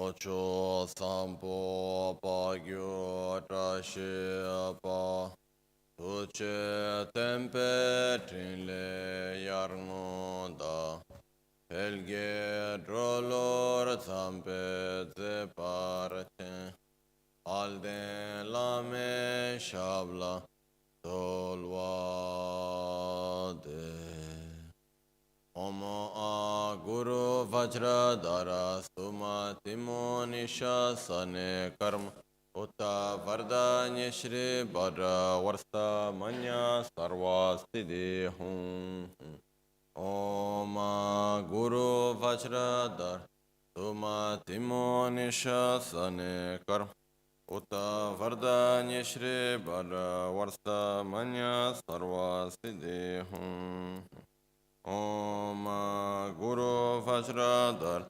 Ocho sampo pa gyo trashi pa Tuche tempe trinle yarno da Helge drolor zampe ze parche Alden lame shabla tolvade Omo a guru vajra dara suma timo nisha sane karma Uta vardanya shri bara varsta manya sarva siddhi hum Om guru vajra dar suma timo nisha sane karma Uta vardanya shri bara varsta manya sarva siddhi hum Om guru vajra dar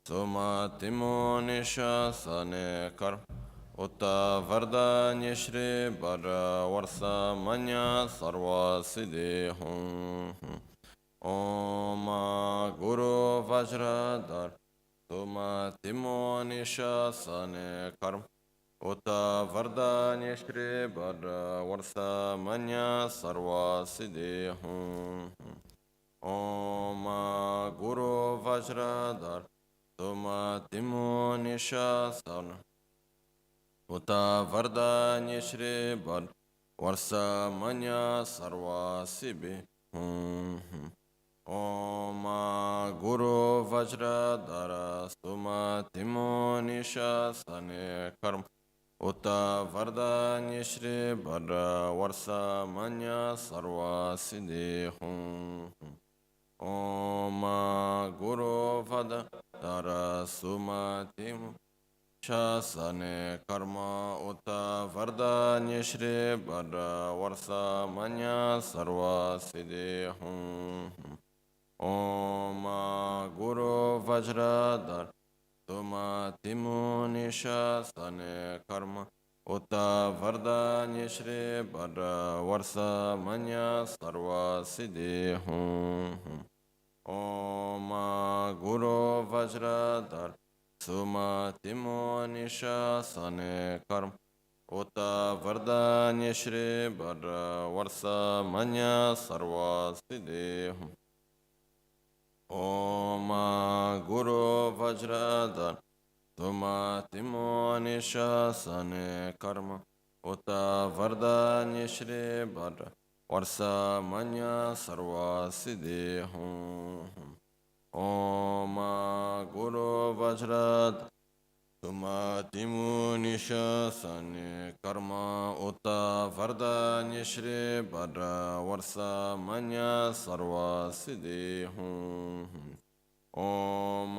suma timo nisha sane karma Uta vardanya shri bara varsa manya sarva siddhi hum Om guru vajra dar suma timo nisha sane karma Uta vardanya shri bara varsa manya sarva siddhi hum Om guru vajra dar suma timo nisha sane Uta vardanya shri bad varsa manya sarva sibi Om guru vajra dara suma timo nisha sane karma Uta vardanya shri bad varsa manya sarva siddhi Om guru vajra dara suma timo Shasane karma uta vardanya shri bara varsa manya sarva siddhi Om guru vajra dar suma timo nisha sane karma uta vardanya shri bara varsa manya sarva siddhi Om guru vajra dar Suma timo nisha sane karma Uta vardanya shri bara varsa manya sarva siddhi Om guru vajra dar Suma timo nisha sane karma Uta vardanya shri bara varsa manya sarva siddhi Om guru vajra suma timu nisha sane karma uta vardanya shri bara varsa manya sarva siddhi Om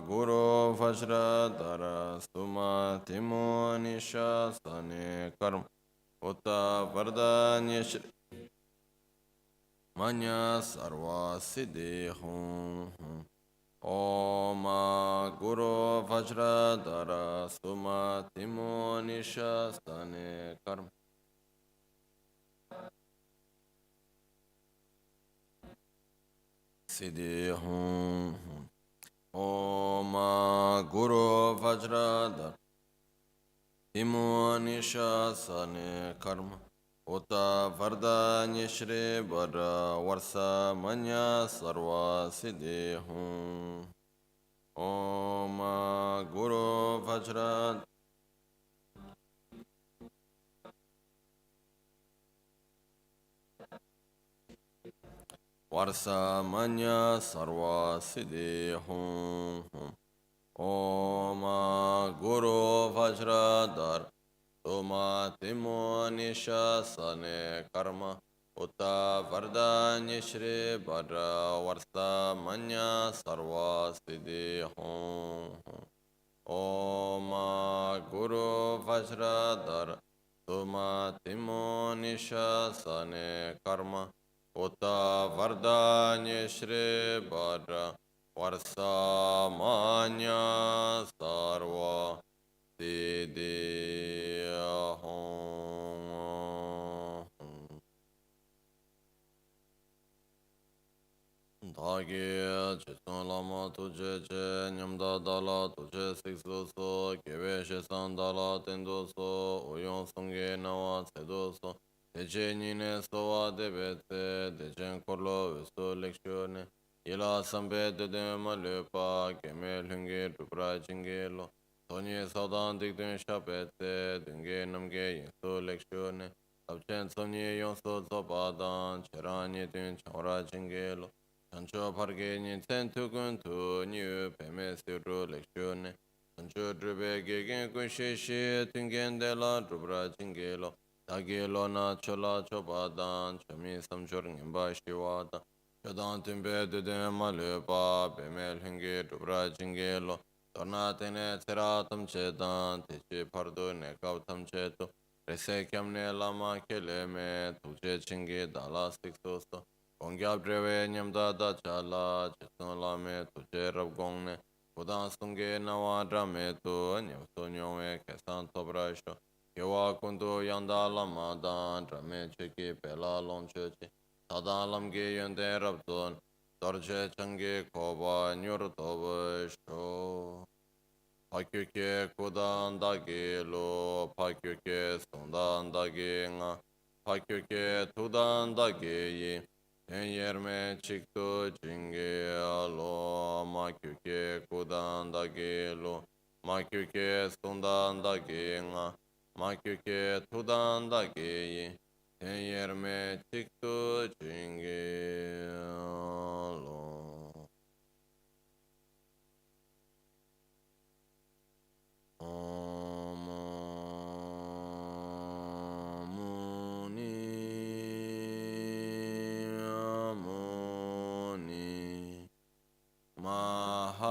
guru vajra dara suma timu nisha sane karma uta vardanya shri Manya sarva siddhi Om guru vajra dara suma timo nisha sane karma siddhi Om guru vajra dara timo nisha sane karma Uta vardanya shri bara varsa manya sarva siddhi Om guru vajra varsa manya sarva siddhi Om guru vajra dar Suma timo nisha sane karma Uta vardanya shri bara varsa manya sarva siddhi Om guru vajra dar Suma timo nisha sane karma Uta vardanya shri bara varsa manya sarva siddhi Tagi Chitsun Lama Tuje Che Nyamda Dala Tuje Siksu So Kebe Shesan Dala Tendo So Uyon Sungye Nawa Tsedo So Teche Nine Sowa Debe Tse Techen Korlo Veso Lekshione Ila Sambe Dede Malupa Keme Lunge Dupra Jingelo Tonye Saudan Dikdun Shape Tse Dunge Namge Yinso Lekshione Abchen Sonye Yonso Zobadan Cheranye Dun Chora Jingelo Sancho parge ni ten tukun tu niu peme siru lekshune. Sancho drube gegen kun shishi tungen de la drubra jingelo. Tagelo na chola chobadan chomi samchor ngimba shiwada. Chodan timbe dude malupa peme lhingi drubra jingelo. Torna tene tsera tam chedan techi pardu ne kav tam chetu. Rese kyamne lama keleme tukche chingi dala siksosto. Gongyab drewe nyamda da chala, chitsun lame tuje rab gongne, kudan sunge nawa drame tu, nyamso nyongwe kesan tobra sho, kewa kundu yanda lama dan, drame cheki pela lon chochi, tada lamge yonde rab zon, dorje change koba nyur toba sho. Pakyuke kudan dagi lo, pakyuke sundan dagi nga, pakyuke tudan dagi yi, Yerme chikto jinge alo makyuke kudan dage lo makyuke sundan dage nga makyuke tudan dage ye yerme chikto jinge alo Mahamuni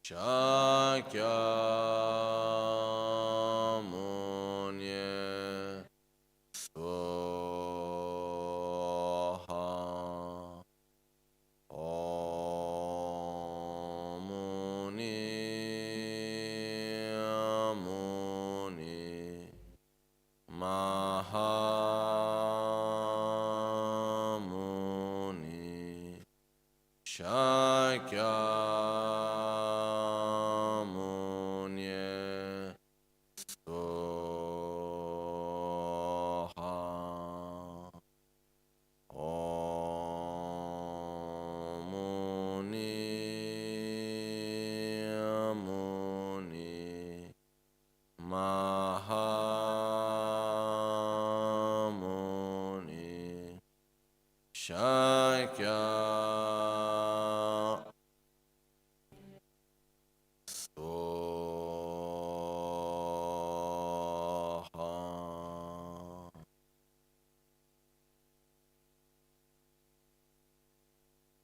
Shakyamuni Swaha Omuni Amuni Mahamuni Shakyamuni Swaha Omuni Amuni Mahamuni Shakya Soha.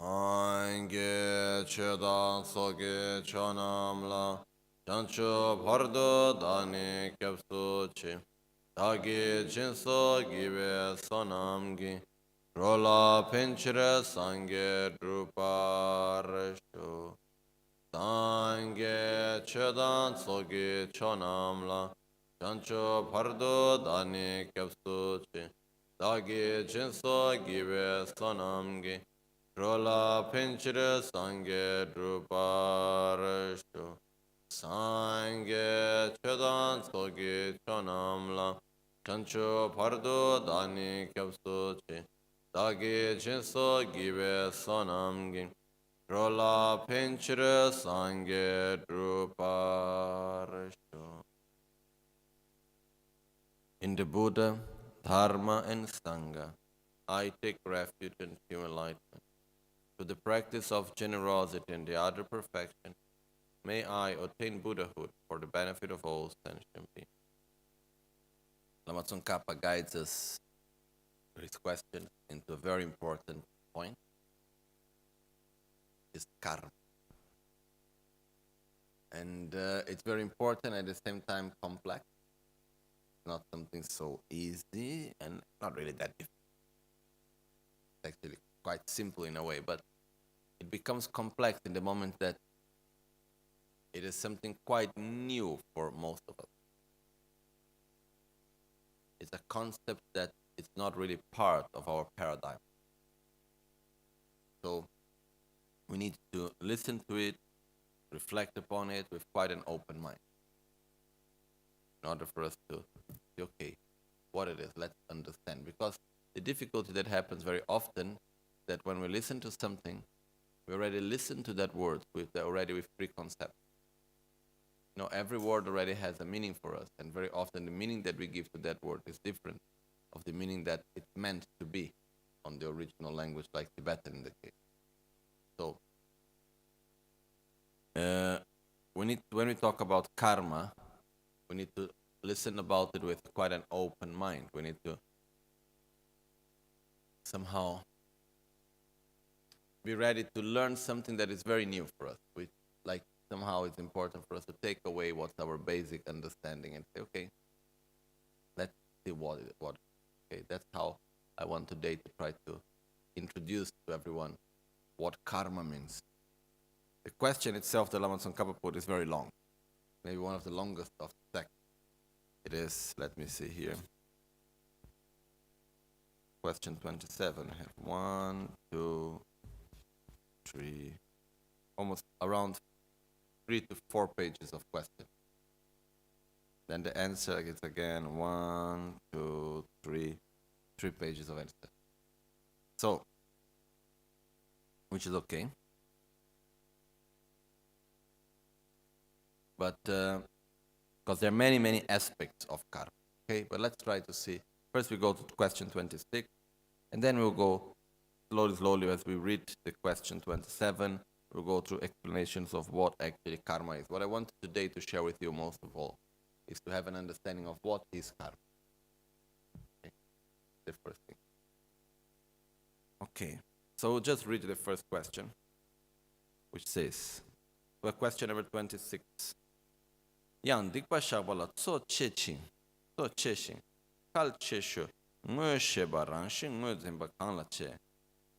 Ange chedan soge chonamla chancho pardo dani kyapsu chi dagi jinso gibe sonamgi rola pinchire sange drupareshu sange chedan soge chonamla chancho pardo dani kyapsu chi dagi jinso gibe sonamgi Rola pinchire sange drupareshu sange chedan sogi chonamla chancho pardo dani kyapsu chi dagi jinso gibe sonamgi rola pinchire sange drupareshu. In the Buddha, Dharma and Sangha, I take refuge in pure enlightenment. To the practice of generosity and the other perfection, may I attain Buddhahood for the benefit of all sentient beings. Lama Tsongkhapa guides us with his question into a very important point, is karma. And it's very important at the same time complex. It's not something so easy and not really that difficult. It's actually quite simple in a way, but it becomes complex in the moment that it is something quite new for most of us. It's a concept that it's not really part of our paradigm. So we need to listen to it, reflect upon it with quite an open mind, in order for us to say, okay, what it is, let's understand. Because the difficulty that happens very often, that when we listen to something, we already listen to that word already with preconcept. Every word already has a meaning for us, and very often the meaning that we give to that word is different of the meaning that it's meant to be on the original language, like Tibetan in the case. So, when we talk about karma, we need to listen about it with quite an open mind. We need to somehow be ready to learn something that is very new for us. Somehow it's important for us to take away what's our basic understanding and say, okay, let's see what. Okay, that's how I want today to try to introduce to everyone what karma means. The question itself that Lama Tsongkhapa put is very long, maybe one of the longest of the text. It is, let me see here, question 27. I have 1, 2, 3, almost around 3 to 4 pages of question. Then the answer is again 1, 2, 3 pages of answer. So, which is okay. But, because there are many, many aspects of karma. Okay, but let's try to see. First we go to question 26, and then we'll go slowly as we read the question 27. We'll go through explanations of what actually karma is. What I want today to share with you most of all is to have an understanding of what is karma. Okay. The first thing. Okay, so we'll just read the first question, which says, question number 26. Yang dikpa shabala so cheching, kal chesho, ngö sheba rangshi ngö zimba kangla che,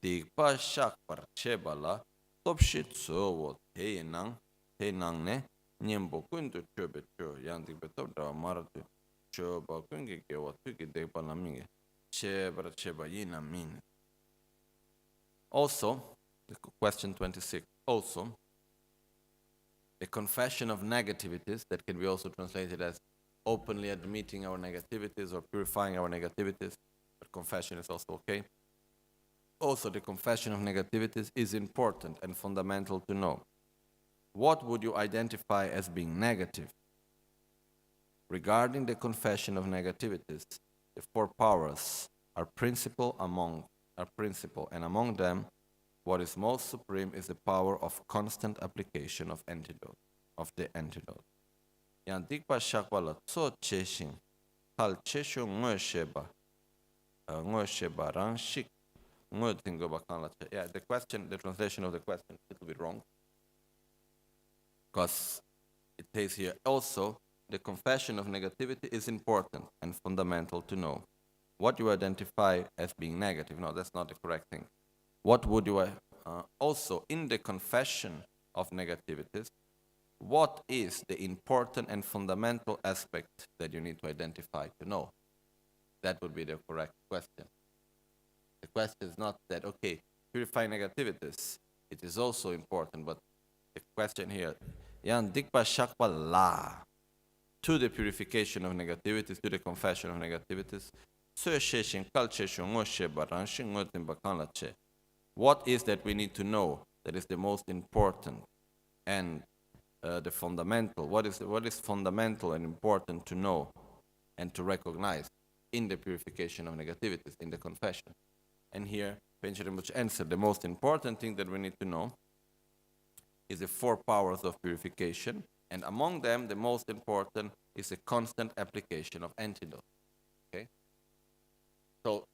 dikpa shakpar chebala, topshi tsowo te nang ne, nyembo kundu chobe cho, yang dikpa topda maradu, choba kungi gewa tuki dikpa laminge, cheba yina min. Also, question 26, also, the confession of negativities, that can be also translated as openly admitting our negativities or purifying our negativities, but confession is also okay. Also, the confession of negativities is important and fundamental to know. What would you identify as being negative? Regarding the confession of negativities, the 4 powers are principal, and among them, what is most supreme is the power of constant application of the antidote. Yang dikpa shakwala tso cheshin, kal chesho ngö sheba rang shik ngö tingo bakang la che. Yeah, the translation of the question is a little bit wrong, because it says here also, the confession of negativity is important and fundamental to know. What you identify as being negative, no, that's not the correct thing. What would you also in the confession of negativities, what is the important and fundamental aspect that you need to identify to know? That would be the correct question. The question is not that, okay, purify negativities, it is also important, but the question here, yan dikpa shakpa la, to the purification of negativities, to the confession of negativities, what is that we need to know that is the most important and the fundamental? What is fundamental and important to know and to recognize in the purification of negativities, in the confession? And here, Panchen Rinpoche answered, the most important thing that we need to know is the 4 powers of purification, and among them, the most important is a constant application of antidote. Okay? So,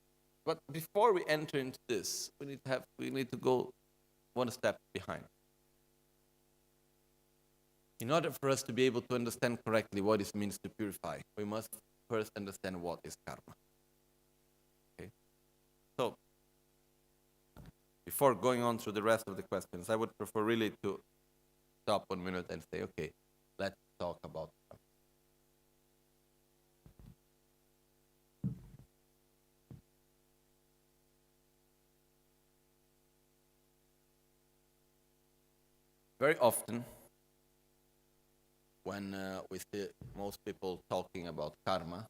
but before we enter into this, we need to go one step behind. In order for us to be able to understand correctly what it means to purify, we must first understand what is karma. Okay? So, before going on through the rest of the questions, I would prefer really to stop 1 minute and say, okay, let's talk about karma. Very often, when we see most people talking about karma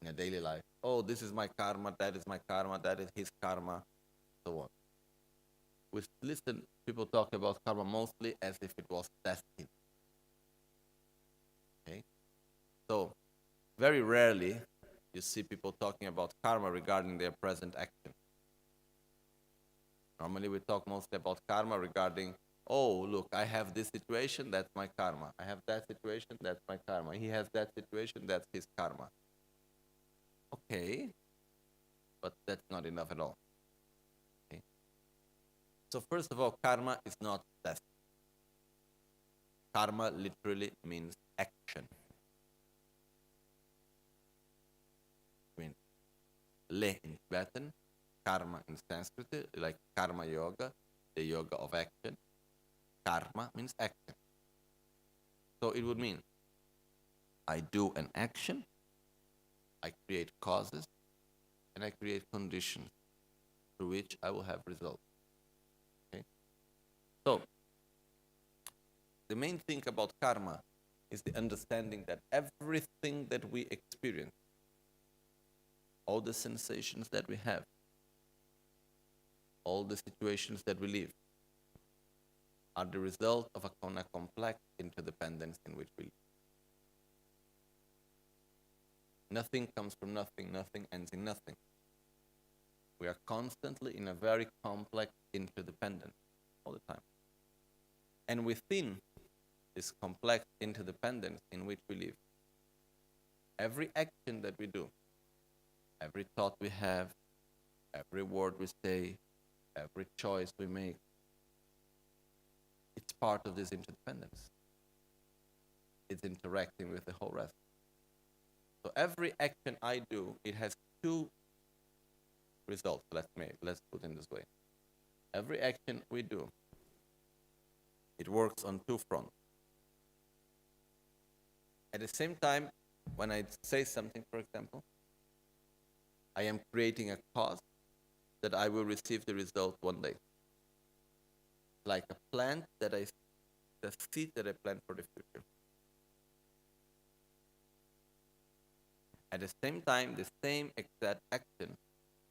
in a daily life, oh, this is my karma, that is my karma, that is his karma, so on. We listen people talk about karma mostly as if it was destined. Okay? So, very rarely you see people talking about karma regarding their present action. Normally we talk mostly about karma regarding, oh, look, I have this situation, that's my karma. I have that situation, that's my karma. He has that situation, that's his karma. Okay, but that's not enough at all. Okay? So first of all, karma is not destiny. Karma literally means action. Means le in Tibetan, karma in Sanskrit, like karma yoga, the yoga of action. Karma means action. So it would mean I do an action, I create causes, and I create conditions through which I will have results. Okay? So the main thing about karma is the understanding that everything that we experience, all the sensations that we have, all the situations that we live, are the result of a complex interdependence in which we live. Nothing comes from nothing, nothing ends in nothing. We are constantly in a very complex interdependence all the time. And within this complex interdependence in which we live, every action that we do, every thought we have, every word we say, every choice we make, it's part of this interdependence. It's interacting with the whole rest. So every action I do, it has two results. Let's put it in this way. Every action we do, it works on two fronts. At the same time, when I say something, for example, I am creating a cause that I will receive the result one day. Like a plant the seed that I plant for the future. At the same time, the same exact action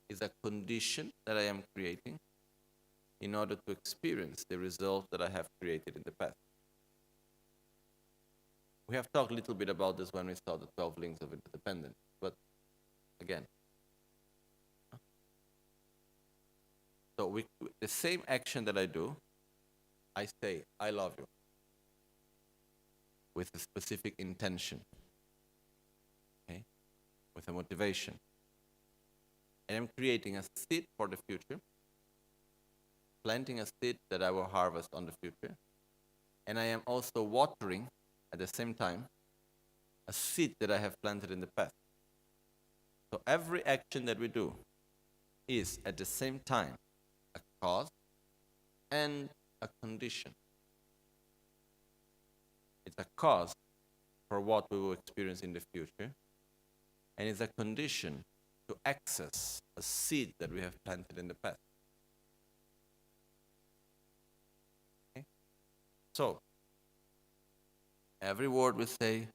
is a condition that I am creating in order to experience the result that I have created in the past. We have talked a little bit about this when we saw the 12 links of interdependence, but again, so the same action that I do, I say, I love you, with a specific intention, okay, with a motivation. And I'm creating a seed for the future, planting a seed that I will harvest on the future, and I am also watering, at the same time, a seed that I have planted in the past. So every action that we do is, at the same time, a cause and a condition. It's a cause for what we will experience in the future, and it's a condition to access a seed that we have planted in the past. Okay? So, every word we say,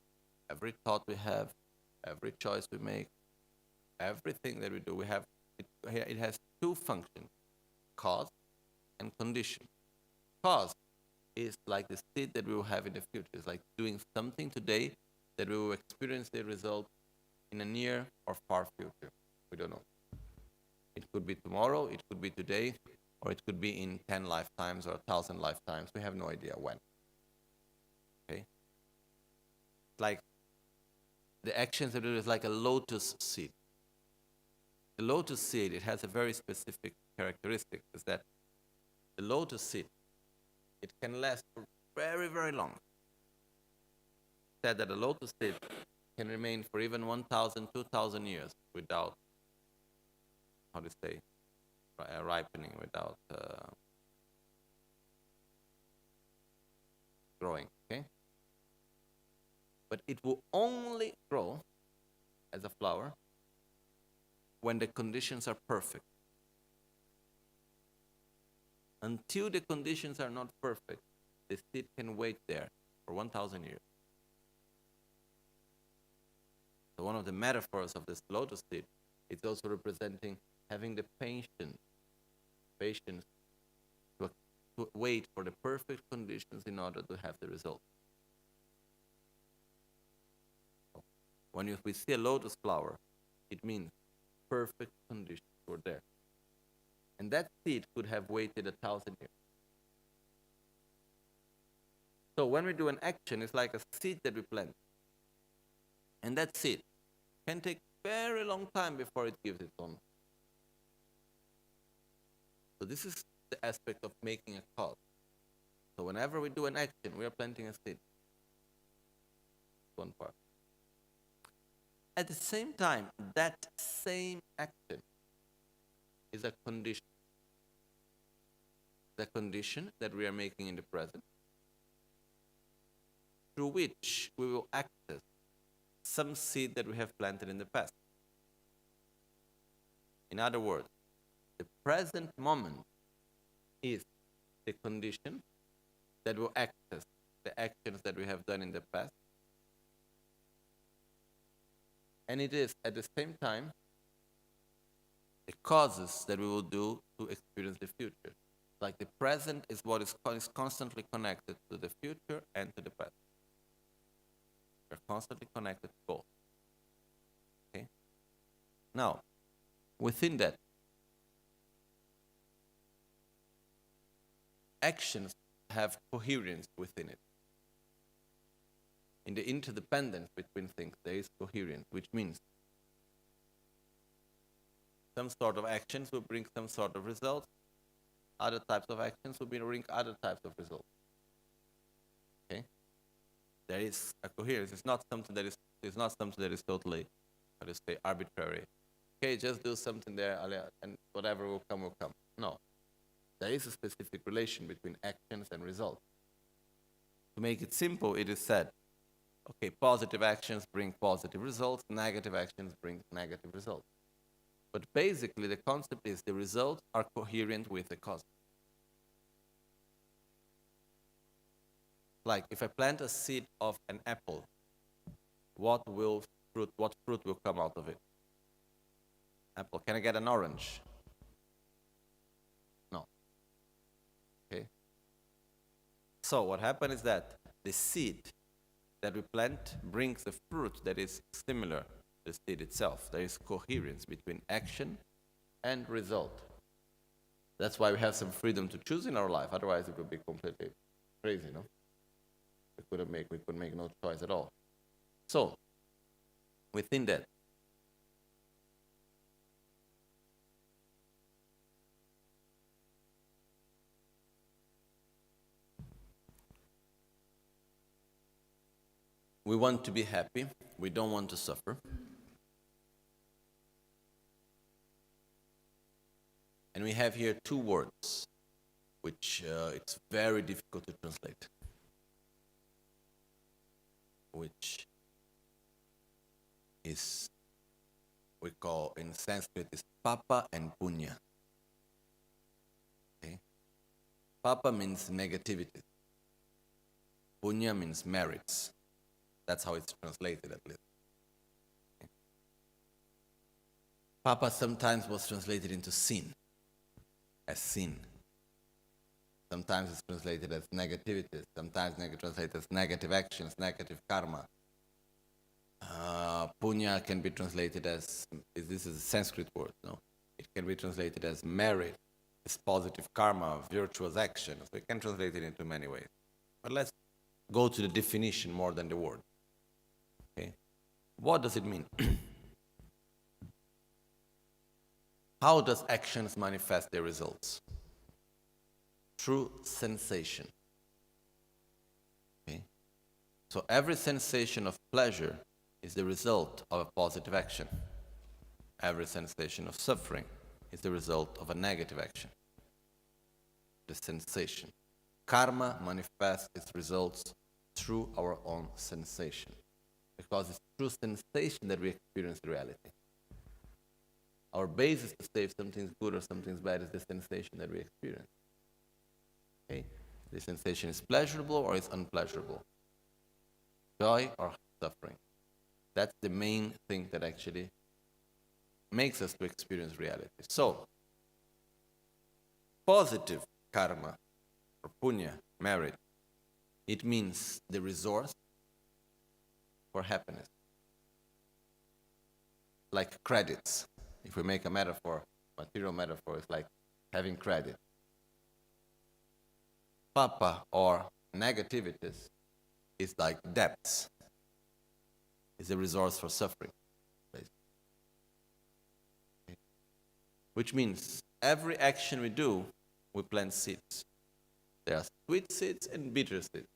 every thought we have, every choice we make, everything that we do, it has two functions, cause and condition. Cause is like the state that we will have in the future. It's like doing something today that we will experience the result in a near or far future. We don't know. It could be tomorrow, it could be today, or it could be in 10 lifetimes or 1,000 lifetimes. We have no idea when. Okay? Like the actions that we do is like a lotus seed. The lotus seed, it has a very specific characteristic, is that the lotus seed, it can last for very, very long. It said that a lotus seed can remain for even 1,000, 2,000 years without, how to say, ripening, without growing, okay? But it will only grow as a flower when the conditions are perfect. Until the conditions are not perfect, the seed can wait there for 1,000 years. So one of the metaphors of this lotus seed is also representing having the patience to wait for the perfect conditions in order to have the result. When we see a lotus flower, it means perfect conditions were there. And that seed could have waited 1,000 years. So when we do an action, it's like a seed that we plant. And that seed can take very long time before it gives its own. So this is the aspect of making a cause. So whenever we do an action, we are planting a seed. One part. At the same time, that same action is a condition. The condition that we are making in the present, through which we will access some seed that we have planted in the past. In other words, the present moment is the condition that will access the actions that we have done in the past. And it is, at the same time, the causes that we will do to experience the future. Like the present is what is constantly connected to the future and to the past. We're constantly connected to both. Okay? Now, within that, actions have coherence within it. In the interdependence between things, there is coherence, which means some sort of actions will bring some sort of results, other types of actions will bring other types of results. Okay? There is a coherence. It's not something that is totally, how to say, arbitrary. Okay, just do something there and whatever will come will come. No. There is a specific relation between actions and results. To make it simple, it is said, okay, positive actions bring positive results, negative actions bring negative results. But basically the concept is the results are coherent with the cause. Like if I plant a seed of an apple, what fruit will come out of it? Apple. Can I get an orange? No. Okay. So what happens is that the seed that we plant brings a fruit that is similar to the seed itself. There is coherence between action and result. That's why we have some freedom to choose in our life. Otherwise, it would be completely crazy, no? We could make no choice at all. So, within that, we want to be happy. We don't want to suffer. And we have here two words, which it's very difficult to translate, which is, we call in Sanskrit, is papa and punya. Okay? Papa means negativity. Punya means merits. That's how it's translated, at least. Okay? Papa sometimes was translated into sin, as sin. Sometimes it's translated as negativity. Sometimes translated as negative actions, negative karma. Punya can be translated as, this is a Sanskrit word, no? It can be translated as merit, as positive karma, virtuous actions. We can translate it into many ways. But let's go to the definition more than the word. Okay? What does it mean? How does actions manifest their results? Through sensation. Okay? So every sensation of pleasure is the result of a positive action. Every sensation of suffering is the result of a negative action. The sensation. Karma manifests its results through our own sensation. Because it's through sensation that we experience reality. Our basis to say if something's good or something's bad is the sensation that we experience. Okay? The sensation is pleasurable or is unpleasurable, joy or suffering. That's the main thing that actually makes us to experience reality. So, positive karma or punya, merit, it means the resource for happiness. Like credits. If we make a metaphor, material metaphor, it's like having credit. Papa or negativities is like debts. It's a resource for suffering. Basically. Which means every action we do, we plant seeds. There are sweet seeds and bitter seeds.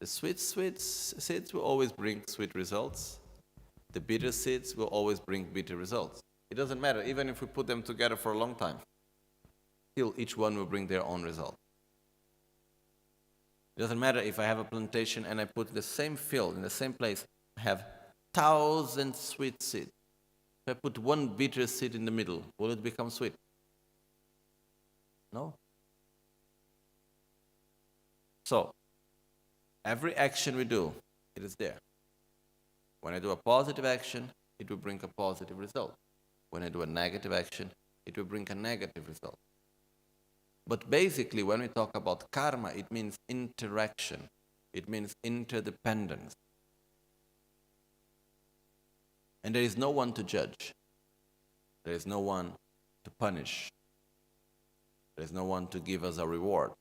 The sweet seeds will always bring sweet results. The bitter seeds will always bring bitter results. It doesn't matter, even if we put them together for a long time. Still, each one will bring their own result. It doesn't matter if I have a plantation and I put the same field, in the same place, I have 1,000 sweet seeds. If I put one bitter seed in the middle, will it become sweet? No. So, every action we do, it is there. When I do a positive action, it will bring a positive result. When I do a negative action, it will bring a negative result. But basically, when we talk about karma, it means interaction. It means interdependence. And there is no one to judge. There is no one to punish. There is no one to give us a reward.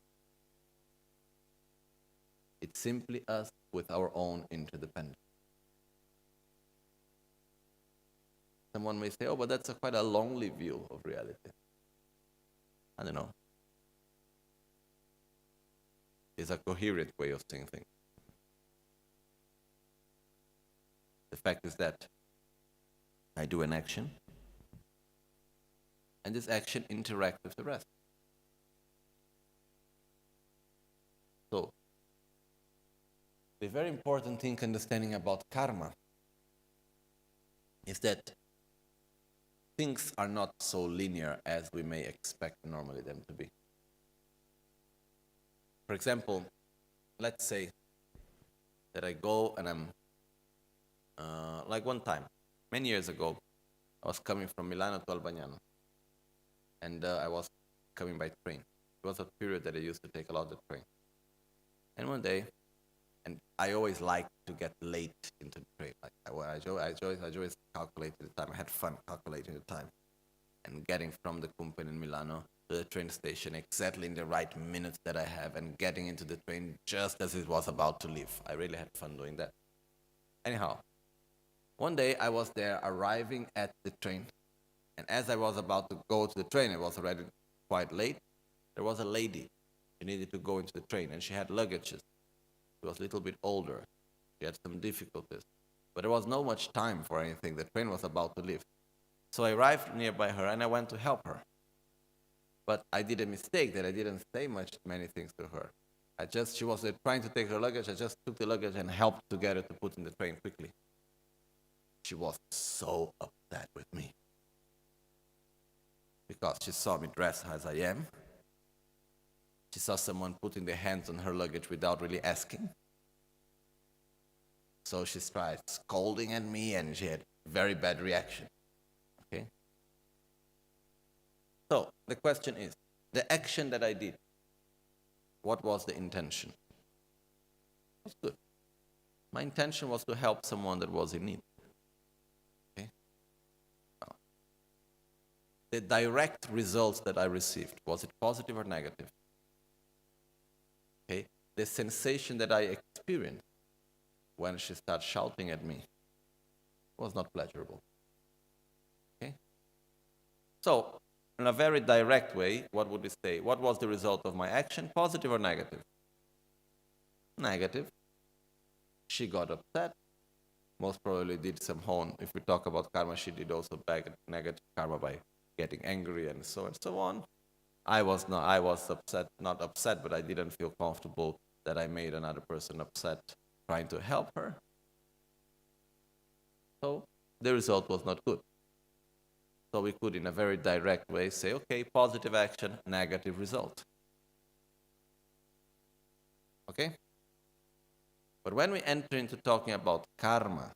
It's simply us with our own interdependence. Someone may say, oh, but that's quite a lonely view of reality. I don't know. It's a coherent way of seeing things. The fact is that I do an action, and this action interacts with the rest. So, the very important thing understanding about karma is that things are not so linear as we may expect normally them to be. For example, let's say that I go and I'm, like one time, many years ago, I was coming from Milano to Albagnano, and I was coming by train. It was a period that I used to take a lot of the train. And one day, and I always liked to get late into the train. Like I always calculated the time. I had fun calculating the time and getting from the company in Milano to the train station exactly in the right minutes that I have and getting into the train just as it was about to leave. I really had fun doing that. Anyhow, one day I was there arriving at the train, and as I was about to go to the train, it was already quite late, there was a lady. She needed to go into the train, and she had luggages. She was a little bit older. She had some difficulties. But there was no much time for anything. The train was about to leave. So I arrived nearby her, and I went to help her. But I did a mistake that I didn't say many things to her. She was trying to take her luggage. I just took the luggage and helped to get her to put in the train quickly. She was so upset with me because she saw me dressed as I am. She saw someone putting their hands on her luggage without really asking. So she started scolding at me, and she had very bad reaction. Okay? So the question is, the action that I did, what was the intention? It was good. My intention was to help someone that was in need. Okay? Well, the direct results that I received, was it positive or negative? Okay? The sensation that I experienced when she started shouting at me was not pleasurable. Okay? So, in a very direct way, what would we say? What was the result of my action, positive or negative? Negative. She got upset. Most probably did some harm. If we talk about karma, she did also negative karma by getting angry and so on. I was not upset, but I didn't feel comfortable that I made another person upset trying to help her. So the result was not good. So we could, in a very direct way, say, okay, positive action, negative result. Okay? But when we enter into talking about karma,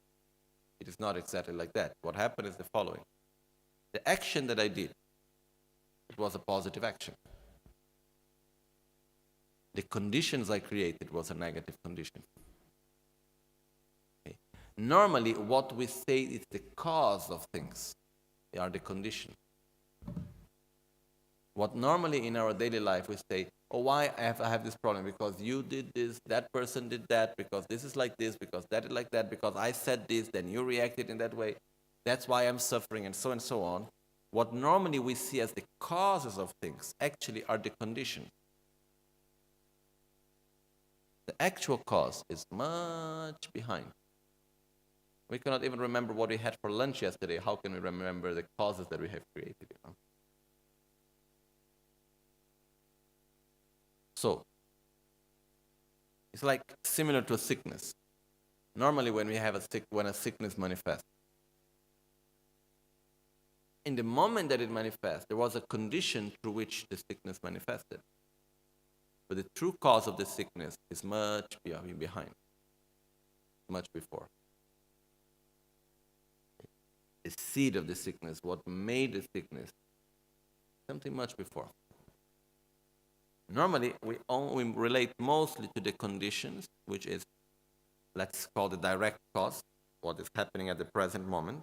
it is not exactly like that. What happened is the following. The action that I did, it was a positive action. The conditions I created was a negative condition. Okay. Normally, what we say is the cause of things. They are the conditions. What normally in our daily life we say, oh, why I have this problem? Because you did this, that person did that, because this is like this, because that is like that, because I said this, then you reacted in that way. That's why I'm suffering, and so on. What normally we see as the causes of things actually are the conditions. The actual cause is much behind. We cannot even remember what we had for lunch yesterday. How can we remember the causes that we have created? You know? So, it's like similar to a sickness. Normally when we have when a sickness manifests, in the moment that it manifests, there was a condition through which the sickness manifested. But the true cause of the sickness is much behind, much before. The seed of the sickness, what made the sickness, something much before. Normally, we relate mostly to the conditions, which is, let's call the direct cause, what is happening at the present moment,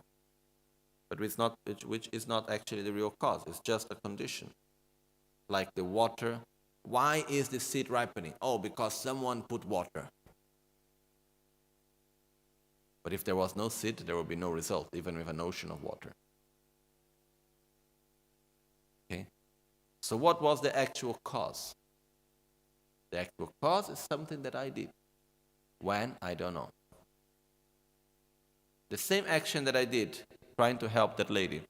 but which is not actually the real cause. It's just a condition. Like the water. Why is the seed ripening? Oh, because someone put water. But if there was no seed, there would be no result, even with an ocean of water. Okay? So what was the actual cause? The actual cause is something that I did. When? I don't know. The same action that I did, trying to help that lady,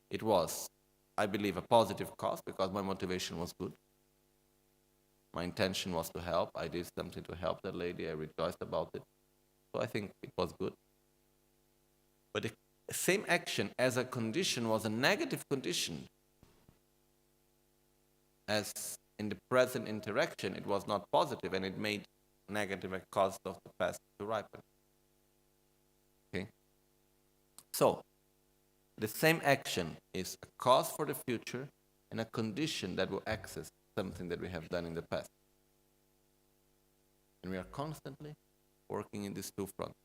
it was, I believe, a positive cause because my motivation was good. My intention was to help. I did something to help that lady. I rejoiced about it. So I think it was good. But the same action as a condition was a negative condition. As in the present interaction, it was not positive and it made negative a cause of the past to ripen. Okay? So, the same action is a cause for the future and a condition that will access something that we have done in the past. And we are constantly working in these two fronts,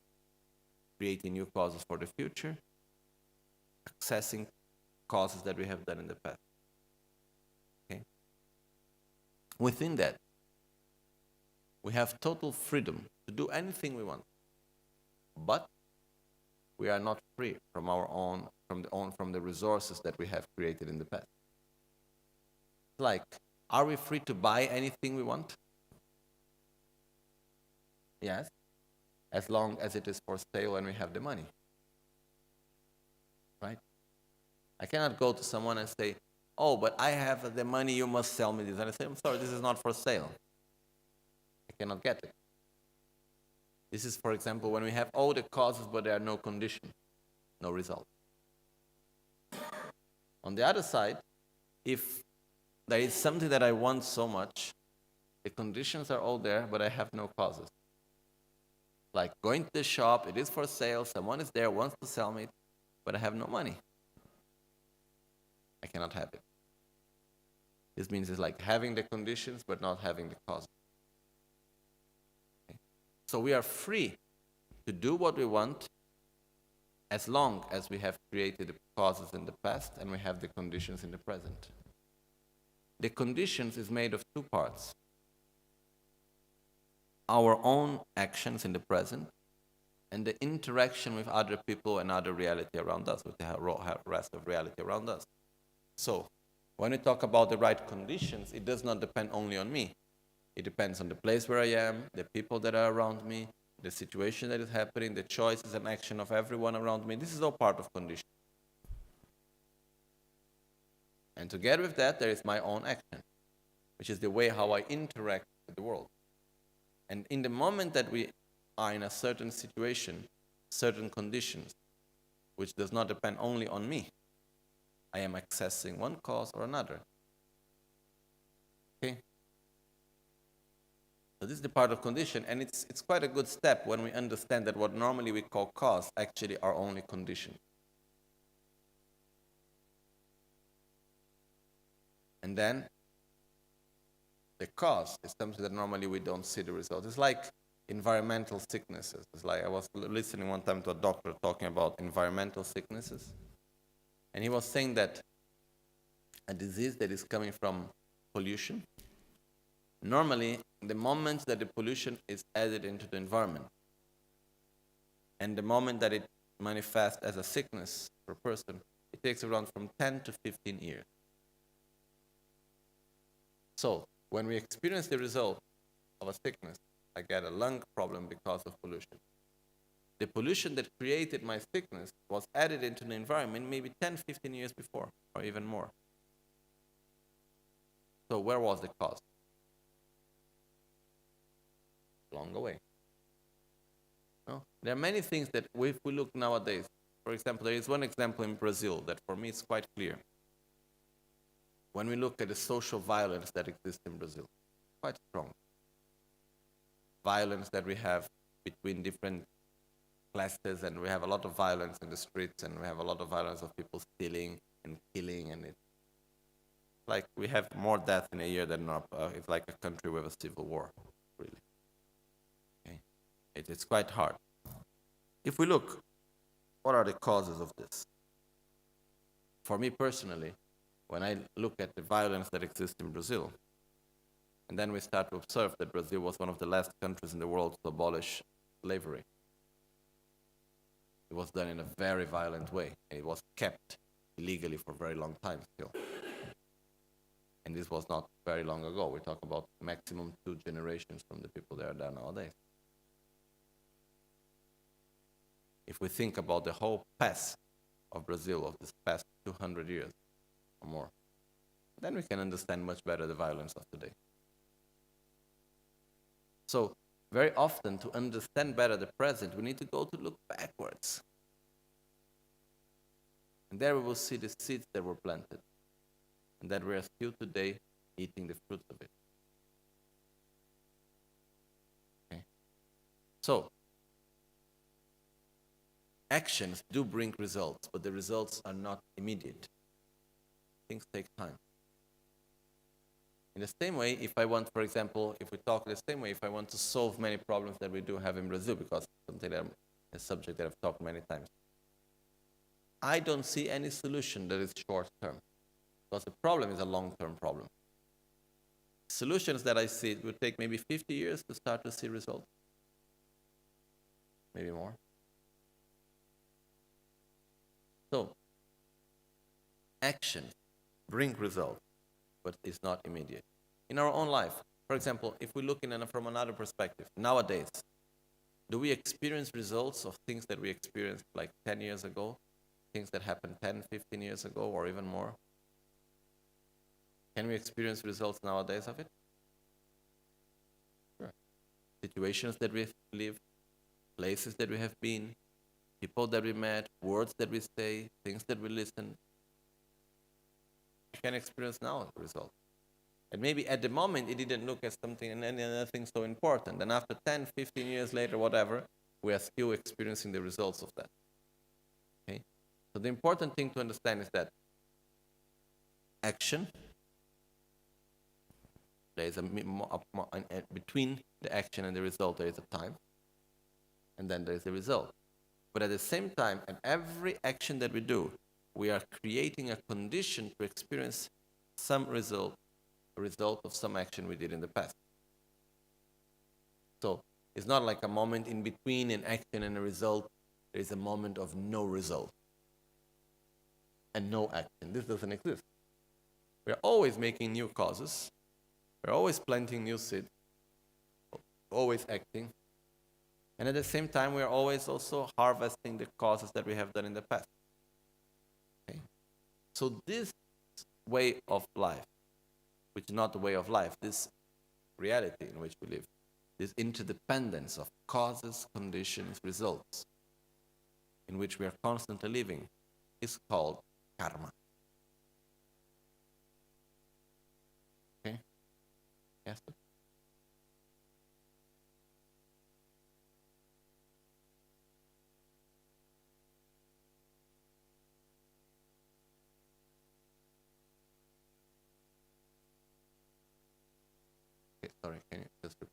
creating new causes for the future, accessing causes that we have done in the past. Okay? Within that, we have total freedom to do anything we want, but we are not free from our own, from the resources that we have created in the past. Like, are we free to buy anything we want? Yes, as long as it is for sale and we have the money. Right? I cannot go to someone and say, oh, but I have the money, you must sell me this. And I say, I'm sorry, this is not for sale. I cannot get it. This is, for example, when we have all the causes, but there are no conditions, no result. On the other side, if there is something that I want so much, the conditions are all there, but I have no causes. Like going to the shop, it is for sale, someone is there, wants to sell me, but I have no money. I cannot have it. This means it's like having the conditions, but not having the causes. Okay? So we are free to do what we want as long as we have created the causes in the past and we have the conditions in the present. The conditions is made of two parts. Our own actions in the present and the interaction with other people and other reality around us, with the rest of reality around us. So, when we talk about the right conditions, it does not depend only on me. It depends on the place where I am, the people that are around me, the situation that is happening, the choices and action of everyone around me. This is all part of condition. And together with that, there is my own action, which is the way how I interact with the world. And in the moment that we are in a certain situation, certain conditions, which does not depend only on me. I am accessing one cause or another. Okay? So this is the part of condition, and it's quite a good step when we understand that what normally we call cause actually are only condition. And then the cause is something that normally we don't see the result. It's like environmental sicknesses. It's like I was listening one time to a doctor talking about environmental sicknesses, and he was saying that a disease that is coming from pollution, normally the moment that the pollution is added into the environment and the moment that it manifests as a sickness for a person, it takes around from 10 to 15 years. So when we experience the result of a sickness, I get a lung problem because of pollution. The pollution that created my sickness was added into the environment maybe 10, 15 years before, or even more. So where was the cause? Long away. No? There are many things that if we look nowadays, for example, there is one example in Brazil that for me is quite clear. When we look at the social violence that exists in Brazil, quite strong. Violence that we have between different classes, and we have a lot of violence in the streets, and we have a lot of violence of people stealing and killing, and it's like we have more death in a year than it's like a country with a civil war, really. Okay. It's quite hard. If we look, what are the causes of this? For me personally, when I look at the violence that exists in Brazil, and then we start to observe that Brazil was one of the last countries in the world to abolish slavery. It was done in a very violent way, and it was kept illegally for a very long time still. And this was not very long ago. We talk about maximum 2 generations from the people that are there nowadays. If we think about the whole past of Brazil, of this past 200 years or more, then we can understand much better the violence of today. So, very often, to understand better the present, we need to go to look backwards. And there we will see the seeds that were planted, and that we are still today eating the fruits of it. Okay. So, actions do bring results, but the results are not immediate. Things take time. In the same way, if I want, for example, if we talk the same way, if I want to solve many problems that we do have in Brazil, because it's something that a subject that I've talked many times, I don't see any solution that is short-term, because the problem is a long-term problem. Solutions that I see, it would take maybe 50 years to start to see results. Maybe more. So, actions bring results, but it's not immediate. In our own life, for example, if we look from another perspective, nowadays, do we experience results of things that we experienced like 10 years ago? Things that happened 10, 15 years ago, or even more? Can we experience results nowadays of it? Sure. Situations that we live, places that we have been, people that we met, words that we say, things that we listen. You can experience now the result. And maybe at the moment it didn't look as something and anything so important. And after 10, 15 years later, whatever, we are still experiencing the results of that. Okay? So the important thing to understand is that action, there is between the action and the result, there is a time. And then there is the result. But at the same time, in every action that we do, we are creating a condition to experience some result, a result of some action we did in the past. So it's not like a moment in between an action and a result. There is a moment of no result and no action. This doesn't exist. We're always making new causes. We're always planting new seeds, always acting. And at the same time, we are always also harvesting the causes that we have done in the past. Okay? So this way of life, which is not the way of life, this reality in which we live, this interdependence of causes, conditions, results, in which we are constantly living, is called karma. Okay? Yes? Okay, sorry, can you just repeat?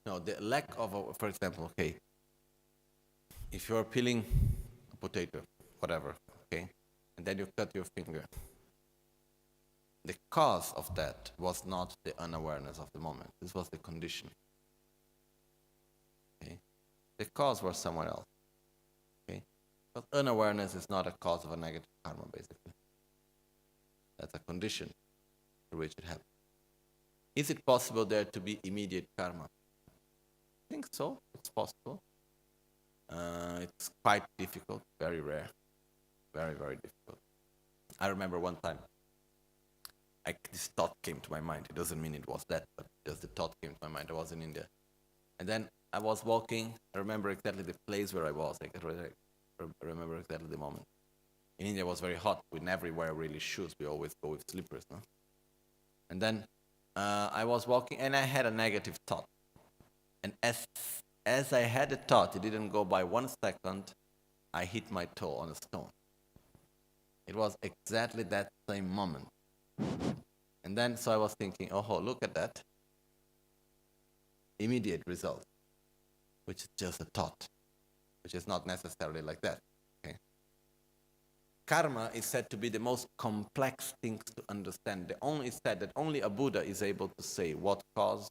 No, the lack of, for example, okay, if you're peeling a potato, whatever, okay, and then you cut your finger, the cause of that was not the unawareness of the moment. This was the condition. Okay? The cause was somewhere else. Okay? But unawareness is not a cause of a negative karma, basically. That's a condition for which it happens. Is it possible there to be immediate karma? I think so. It's possible. It's quite difficult, very rare. Very, very difficult. I remember one time, this thought came to my mind. It doesn't mean it was that, but just the thought came to my mind. I was in India. And then I was walking. I remember exactly the place where I was. I remember exactly the moment. In India, it was very hot. We never wear really shoes. We always go with slippers. No? And then I was walking, and I had a negative thought. And as I had a thought, it didn't go by 1 second, I hit my toe on a stone. It was exactly that same moment. And then, so I was thinking, oh, look at that. Immediate result, which is just a thought, which is not necessarily like that. Okay? Karma is said to be the most complex thing to understand. It's said that only a Buddha is able to say what cause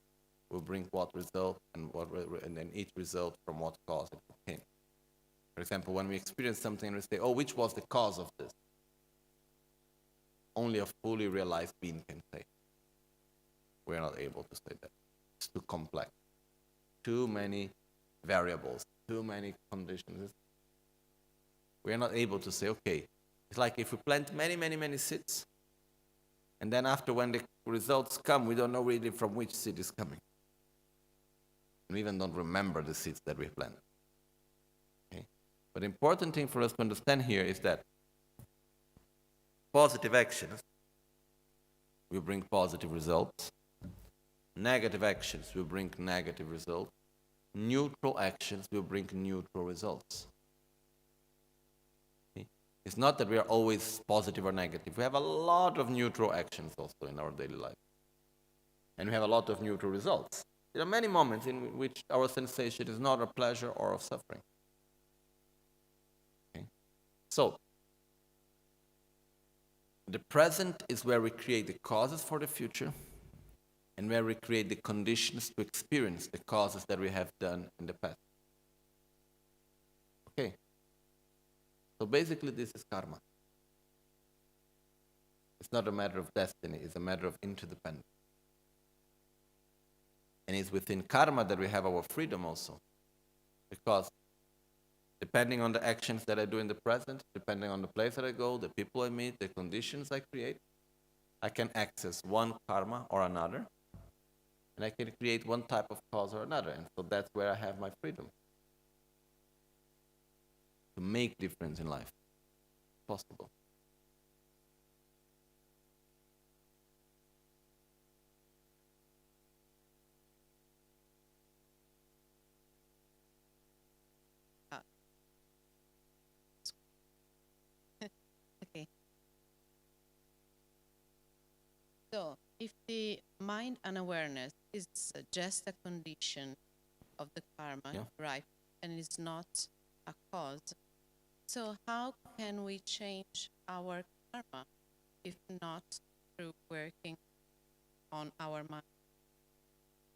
will bring what result, and then each result from what cause it came. For example, when we experience something and we say, oh, which was the cause of this? Only a fully realized being can say. We're not able to say that. It's too complex. Too many variables, too many conditions. We're not able to say, okay, it's like if we plant many, many, many seeds, and then after when the results come, we don't know really from which seed is coming. We even don't remember the seeds that we planted. Okay? But the important thing for us to understand here is that positive actions will bring positive results. Negative actions will bring negative results. Neutral actions will bring neutral results. Okay? It's not that we are always positive or negative. We have a lot of neutral actions also in our daily life. And we have a lot of neutral results. There are many moments in which our sensation is not of pleasure or of suffering. Okay? So, the present is where we create the causes for the future, and where we create the conditions to experience the causes that we have done in the past. Okay. So basically this is karma. It's not a matter of destiny, it's a matter of interdependence. And it's within karma that we have our freedom also. Because depending on the actions that I do in the present, depending on the place that I go, the people I meet, the conditions I create, I can access one karma or another, and I can create one type of cause or another. And so that's where I have my freedom to make difference in life. Possible. Okay. So, if the mind unawareness is just a condition of the karma, right, and is not a cause, so how can we change our karma if not through working on our mind?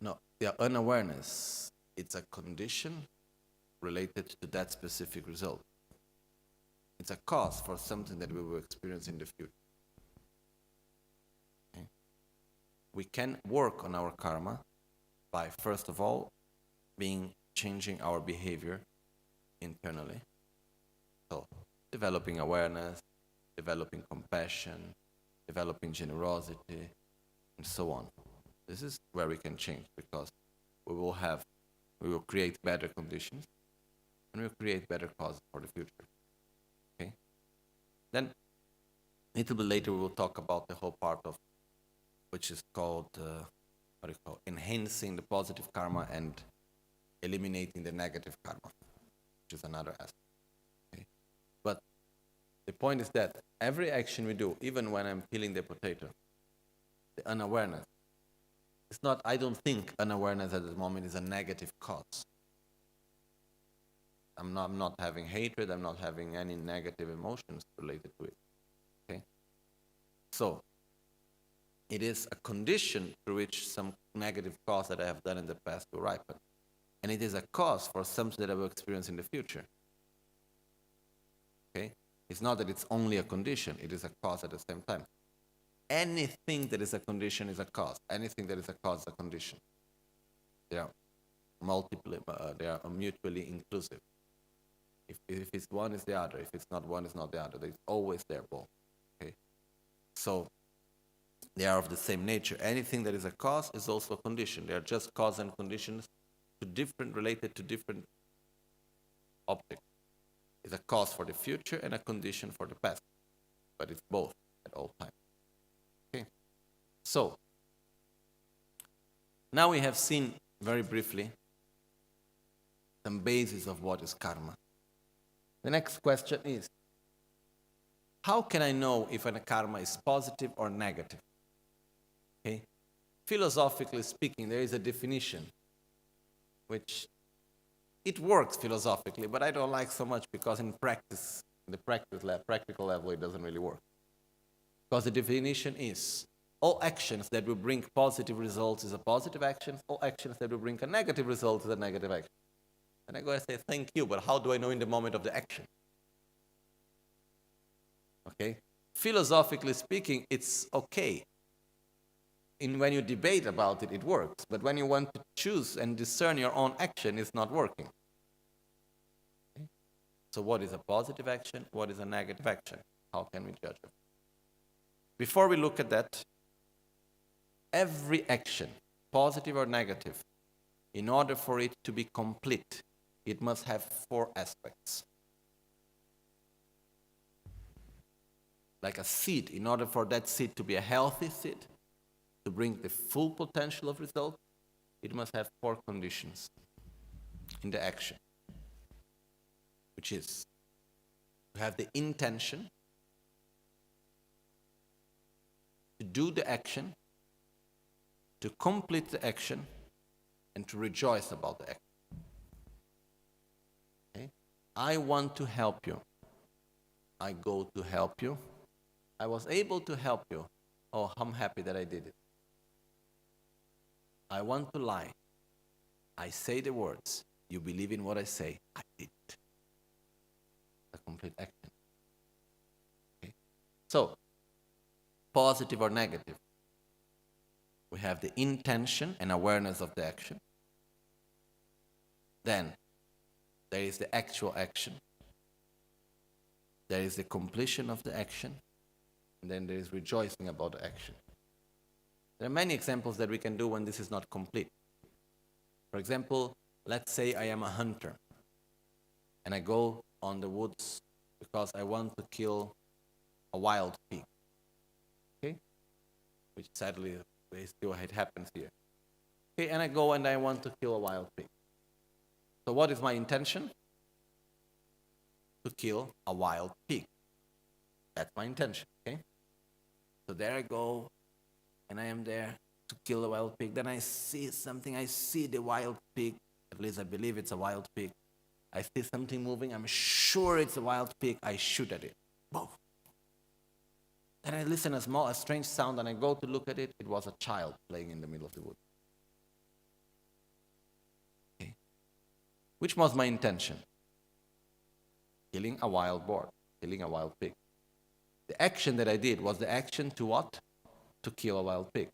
No, the unawareness, it's a condition related to that specific result. It's a cause for something that we will experience in the future. Okay? we can work on our karma by, first of all, changing our behavior internally. So, developing awareness, developing compassion, developing generosity, and so on. This is where we can change, because we will create better conditions, and we'll create better causes for the future. Okay? Then, a little bit later, we will talk about the whole part of, which is called, enhancing the positive karma and eliminating the negative karma, which is another aspect. Okay? But the point is that every action we do, even when I'm peeling the potato, the unawareness, it's not, I don't think unawareness at this moment is a negative cause. I'm not having hatred, I'm not having any negative emotions related to it. Okay? So, it is a condition through which some negative cause that I have done in the past will ripen. And it is a cause for something that I will experience in the future. Okay? It's not that it's only a condition, it is a cause at the same time. Anything that is a condition is a cause. Anything that is a cause is a condition. They are they are mutually inclusive. If it's one, it's the other. If it's not one, it's not the other. It's always there, both. Okay? So, they are of the same nature. Anything that is a cause is also a condition. They are just cause and conditions related to different objects. It's a cause for the future and a condition for the past. But it's both at all times. Okay? So, now we have seen very briefly some basis of what is karma. The next question is, how can I know if a karma is positive or negative? Okay? Philosophically speaking, there is a definition which it works philosophically, but I don't like so much because in practice, practical level, it doesn't really work. Because the definition is, all actions that will bring positive results is a positive action, all actions that will bring a negative result is a negative action. And I go and say, thank you, but how do I know in the moment of the action? Okay? Philosophically speaking, it's okay. When you debate about it, it works. But when you want to choose and discern your own action, it's not working. Okay? So what is a positive action? What is a negative action? How can we judge it? Before we look at that, every action, positive or negative, in order for it to be complete, it must have 4 aspects. Like a seed, in order for that seed to be a healthy seed, to bring the full potential of result, it must have 4 conditions in the action, which is to have the intention to do the action, to complete the action, and to rejoice about the action. Okay? I want to help you. I go to help you. I was able to help you. Oh, I'm happy that I did it. I want to lie. I say the words. You believe in what I say. I did it. A complete action. Okay? So, positive or negative. We have the intention and awareness of the action. Then, there is the actual action. There is the completion of the action. And then there is rejoicing about the action. There are many examples that we can do when this is not complete. For example, let's say I am a hunter. And I go on the woods because I want to kill a wild pig. Okay? Which sadly, it happens here. Okay, and I go and I want to kill a wild pig. So what is my intention? To kill a wild pig. That's my intention, okay? So there I go, and I am there to kill a wild pig. Then I see something, I see the wild pig, at least I believe it's a wild pig. I see something moving, I'm sure it's a wild pig, I shoot at it. Boom. Then I listen a strange sound, and I go to look at it, it was a child playing in the middle of the woods. Okay. Which was my intention? Killing a wild boar, killing a wild pig. The action that I did was the action to what? To kill a wild pig.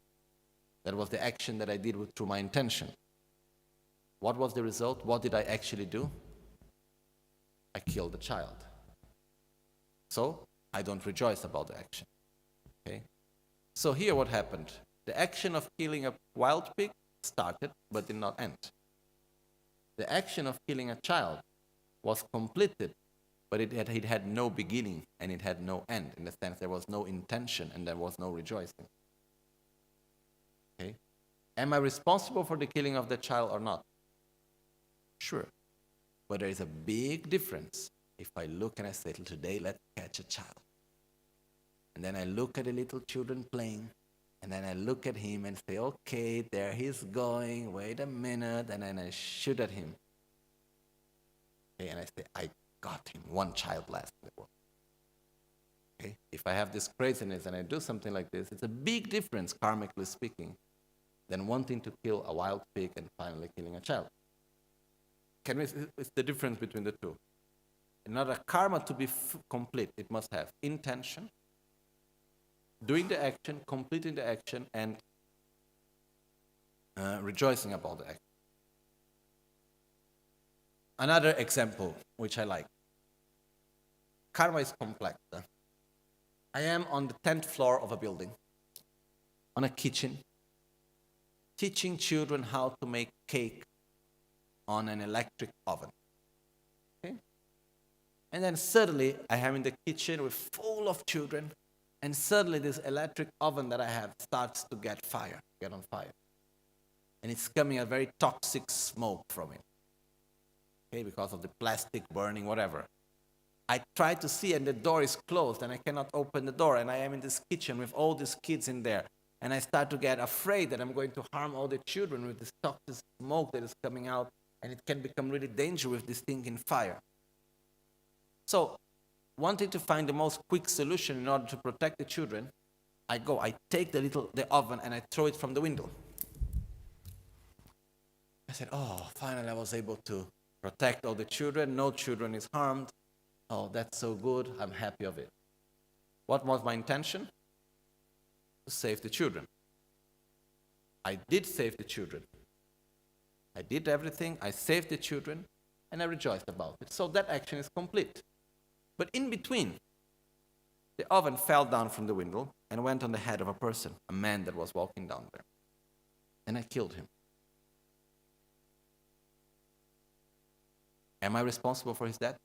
That was the action that I did through my intention. What was the result? What did I actually do? I killed the child. So I don't rejoice about the action. Okay? So here what happened? The action of killing a wild pig started but did not end. The action of killing a child was completed, but it had no beginning and it had no end, in the sense there was no intention and there was no rejoicing. Okay? Am I responsible for the killing of the child or not? Sure. But there is a big difference if I look and I say, today let's catch a child. And then I look at the little children playing, and then I look at him and say, okay, there he's going, wait a minute, and then I shoot at him. Okay, and I say, I got him, one child less in the world. Okay? If I have this craziness and I do something like this, it's a big difference, karmically speaking, than wanting to kill a wild pig and finally killing a child. It's the difference between the two. In order karma to be complete, it must have intention, doing the action, completing the action, and rejoicing about the action. Another example, which I like. Karma is complex. I am on the 10th floor of a building, on a kitchen, teaching children how to make cake on an electric oven. Okay? And then suddenly, I am in the kitchen with full of children, and suddenly this electric oven that I have starts to get on fire. And it's coming a very toxic smoke from it. Okay, because of the plastic burning, whatever. I try to see, and the door is closed, and I cannot open the door, and I am in this kitchen with all these kids in there, and I start to get afraid that I'm going to harm all the children with this toxic smoke that is coming out, and it can become really dangerous with this thing in fire. So, wanting to find the most quick solution in order to protect the children, I take the oven, and I throw it from the window. I said, finally I was able to protect all the children, no children is harmed. Oh, that's so good, I'm happy of it. What was my intention? To save the children. I did save the children. I did everything, I saved the children, and I rejoiced about it. So that action is complete. But in between, the oven fell down from the window and went on the head of a person, a man that was walking down there. And I killed him. Am I responsible for his death?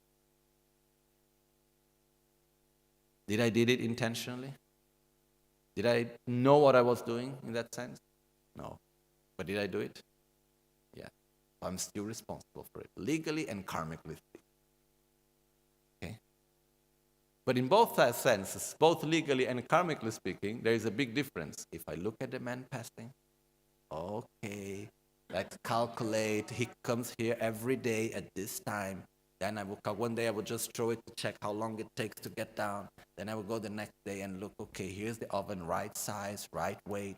Did I did it intentionally? Did I know what I was doing in that sense? No. But did I do it? Yeah. I'm still responsible for it, legally and karmically. Okay? But in both senses, both legally and karmically speaking, there is a big difference. If I look at the man passing, okay, let's calculate, he comes here every day at this time. Then one day I will just throw it to check how long it takes to get down. Then I will go the next day and look, okay, here's the oven, right size, right weight.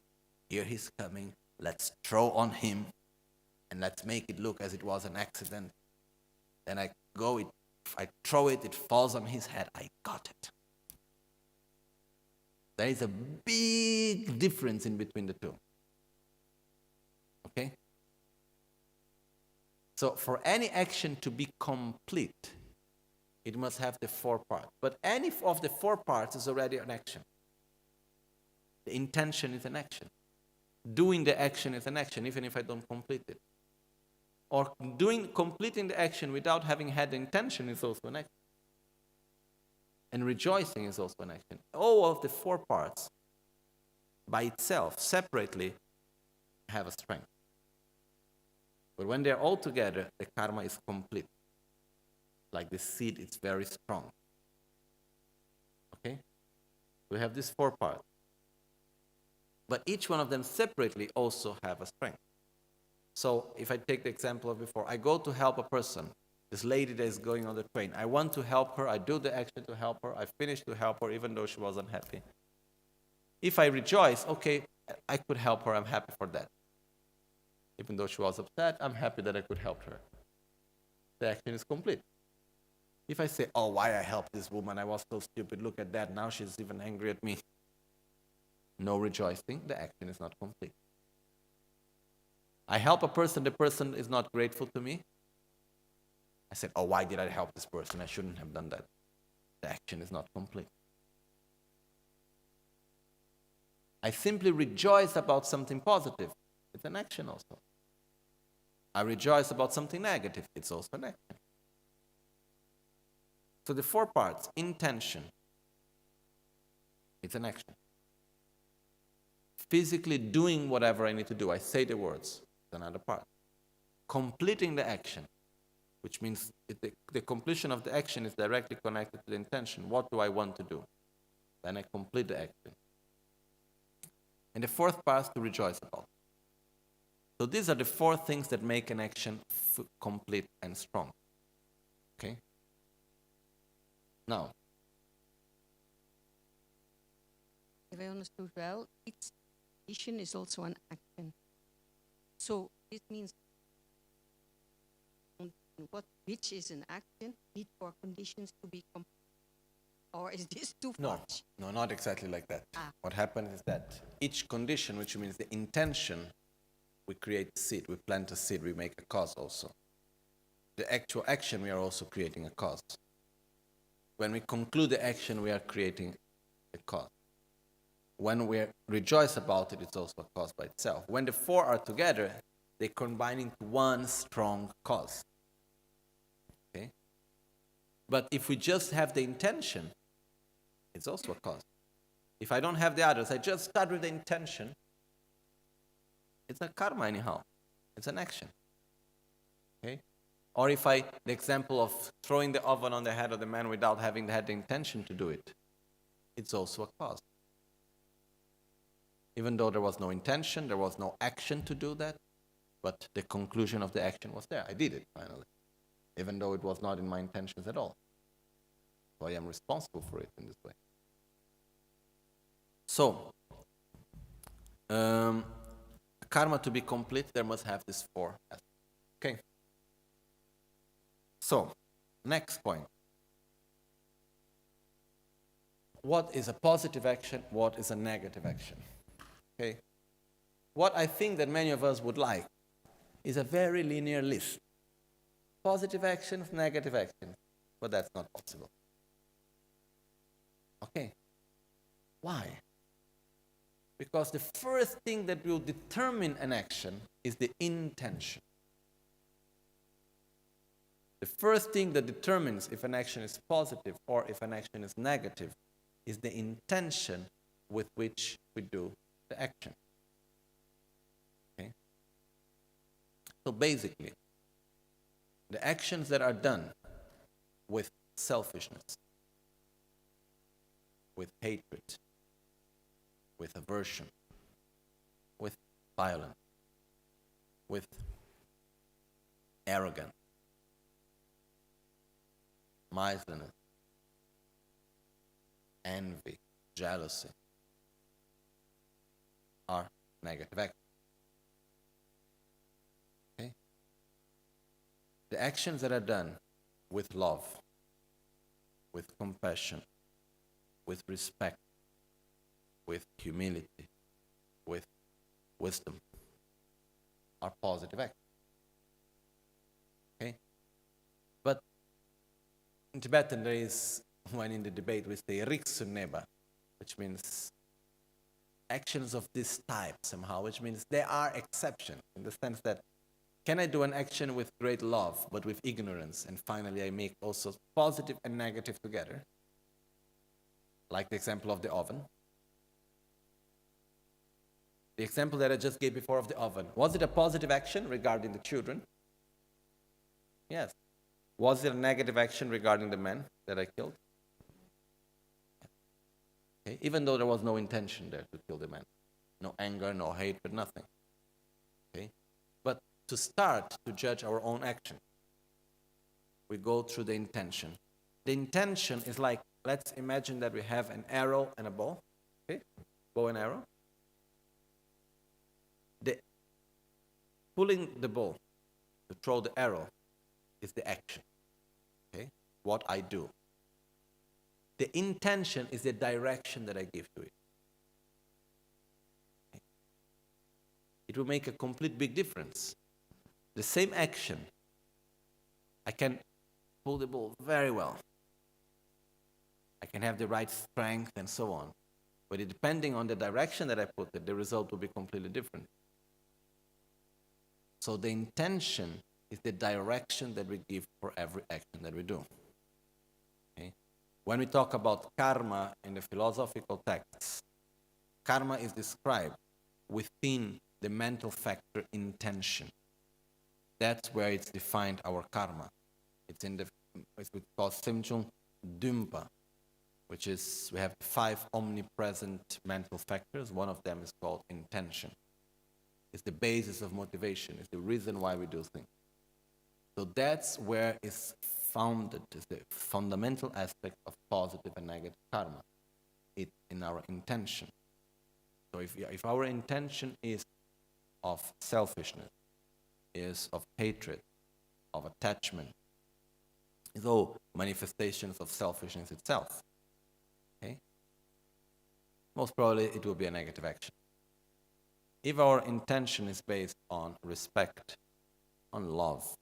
Here he's coming. Let's throw on him and let's make it look as it was an accident. Then I throw it, it falls on his head. I got it. There is a big difference in between the two. Okay? So for any action to be complete, it must have the 4 parts. But any of the 4 parts is already an action. The intention is an action. Doing the action is an action, even if I don't complete it. Or completing the action without having had the intention is also an action. And rejoicing is also an action. All of the 4 parts, by itself, separately, have a strength. But when they're all together, the karma is complete. Like the seed, it's very strong. Okay? We have these 4 parts. But each one of them separately also have a strength. So if I take the example of before, I go to help a person, this lady that is going on the train. I want to help her, I do the action to help her, I finish to help her even though she wasn't happy. If I rejoice, okay, I could help her, I'm happy for that. Even though she was upset, I'm happy that I could help her. The action is complete. If I say, why I helped this woman, I was so stupid, look at that, now she's even angry at me. No rejoicing, the action is not complete. I help a person, the person is not grateful to me. I said, oh, why did I help this person? I shouldn't have done that. The action is not complete. I simply rejoice about something positive. It's an action also. I rejoice about something negative. It's also an action. So the 4 parts: intention, it's an action. Physically doing whatever I need to do, I say the words, it's another part. Completing the action, which means the completion of the action is directly connected to the intention. What do I want to do? Then I complete the action. And the 4th part is to rejoice about. So these are the 4 things that make an action complete and strong. Okay? Now, if I understood well, each condition is also an action. So this means which is an action need for conditions to be complete. Or is this too much? No, not exactly like that. What happens is that each condition, which means the intention, we create a seed, we plant a seed, we make a cause also. The actual action, we are also creating a cause. When we conclude the action, we are creating a cause. When we rejoice about it, it's also a cause by itself. When the 4 are together, they combine into one strong cause. Okay? But if we just have the intention, it's also a cause. If I don't have the others, I just start with the intention, it's a karma anyhow. It's an action. Okay? Or if the example of throwing the oven on the head of the man without having had the intention to do it, it's also a cause. Even though there was no intention, there was no action to do that, but the conclusion of the action was there. I did it finally, even though it was not in my intentions at all. So I am responsible for it in this way. So, karma to be complete, there must have these 4 aspects. Okay. So, next point. What is a positive action? What is a negative action? Okay. What I think that many of us would like is a very linear list. Positive actions, negative actions. But that's not possible. Okay. Why? Because the first thing that will determine an action is the intention. The first thing that determines if an action is positive or if an action is negative is the intention with which we do the action. Okay? So basically, the actions that are done with selfishness, with hatred, with aversion, with violence, with arrogance, miserliness, envy, jealousy, are negative actions. Okay? The actions that are done with love, with compassion, with respect, with humility, with wisdom, are positive actions. Okay? But in Tibetan there is, when in the debate we say riksuneba, which means actions of this type somehow, which means there are exceptions in the sense that can I do an action with great love but with ignorance, and finally I make also positive and negative together, like the example of the oven. The example that I just gave before of the oven, was it a positive action regarding the children? Yes. Was it a negative action regarding the man that I killed? Okay. Even though there was no intention there to kill the man. No anger, no hatred, nothing. Okay. But to start to judge our own action, we go through the intention. The intention is like, let's imagine that we have an arrow and a bow. Okay? Bow and arrow. Pulling the bow to throw the arrow is the action. Okay? What I do. The intention is the direction that I give to it. Okay? it will make a complete big difference. The same action, I can pull the ball very well. I can have the right strength and so on. But depending on the direction that I put it, the result will be completely different. So the intention is the direction that we give for every action that we do. Okay? When we talk about karma in the philosophical texts, karma is described within the mental factor intention. That's where it's defined, our karma. It's called Simchung Dumpa, which is, we have 5 omnipresent mental factors. One of them is called intention. It's the basis of motivation. It's the reason why we do things. So that's where it's founded, is the fundamental aspect of positive and negative karma. It's in our intention. So if our intention is of selfishness, is of hatred, of attachment, is all manifestations of selfishness itself. Okay? Most probably it will be a negative action. If our intention is based on respect, on love,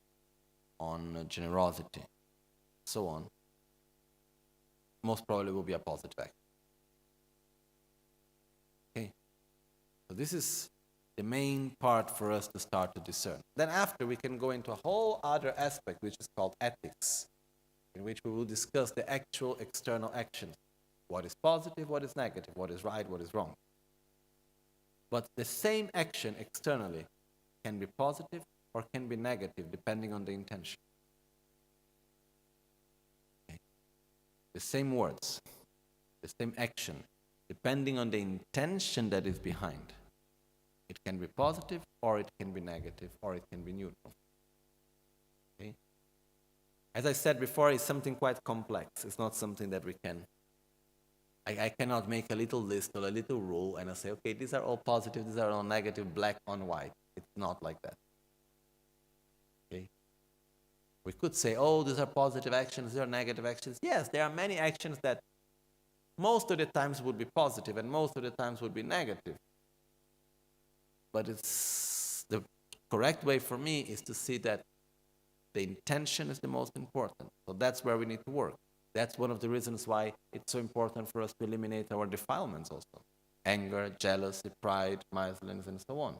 on generosity, so on, most probably will be a positive action. Okay? So this is the main part for us to start to discern. Then after we can go into a whole other aspect which is called ethics, in which we will discuss the actual external actions. What is positive, what is negative, what is right, what is wrong. But the same action externally can be positive or can be negative depending on the intention. Okay. The same words, the same action, depending on the intention that is behind. It can be positive or it can be negative or it can be neutral. Okay. As I said before, it's something quite complex. It's not something that we can... I cannot make a little list or a little rule and I say, okay, these are all positive, these are all negative, black on white. It's not like that. Okay? We could say, oh, these are positive actions, these are negative actions. Yes, there are many actions that most of the times would be positive and most of the times would be negative. But it's the correct way for me is to see that the intention is the most important. So that's where we need to work. That's one of the reasons why it's so important for us to eliminate our defilements also. Anger, jealousy, pride, miserliness, and so on.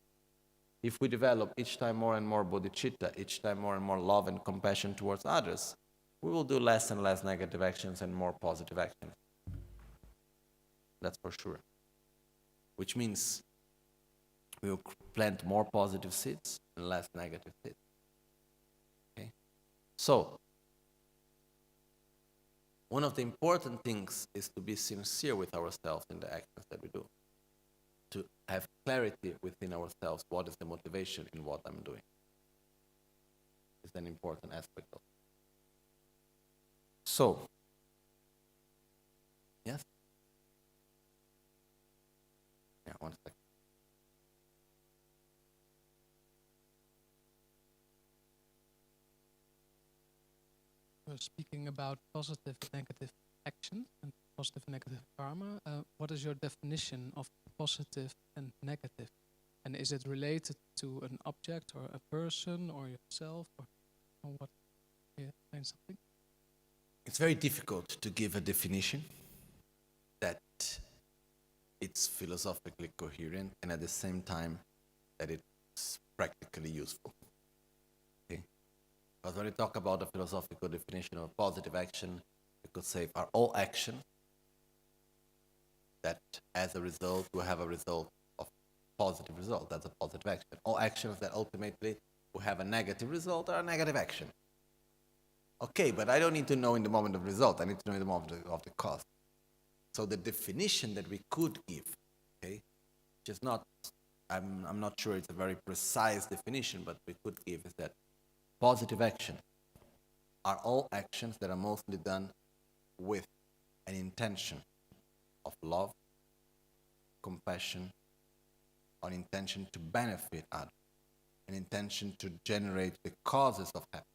If we develop each time more and more bodhicitta, each time more and more love and compassion towards others, we will do less and less negative actions and more positive actions. That's for sure. Which means we will plant more positive seeds and less negative seeds. Okay? So, one of the important things is to be sincere with ourselves in the actions that we do. To have clarity within ourselves, what is the motivation in what I'm doing. It's an important aspect of it. So, yes? Yeah, 1 second. Speaking about positive and negative action and positive and negative karma, what is your definition of positive and negative? And is it related to an object or a person or yourself or what? Can you explain something? It's very difficult to give a definition that it's philosophically coherent and at the same time that it's practically useful. Okay? Because when we talk about the philosophical definition of positive action, we could say are all actions that as a result will have a result of positive result. That's a positive action. All actions that ultimately will have a negative result are a negative action. Okay, but I don't need to know in the moment of result. I need to know in the moment of the cause. So the definition that we could give, okay, which is not, I'm not sure it's a very precise definition, but we could give is that positive action are all actions that are mostly done with an intention of love, compassion, an intention to benefit others, an intention to generate the causes of happiness.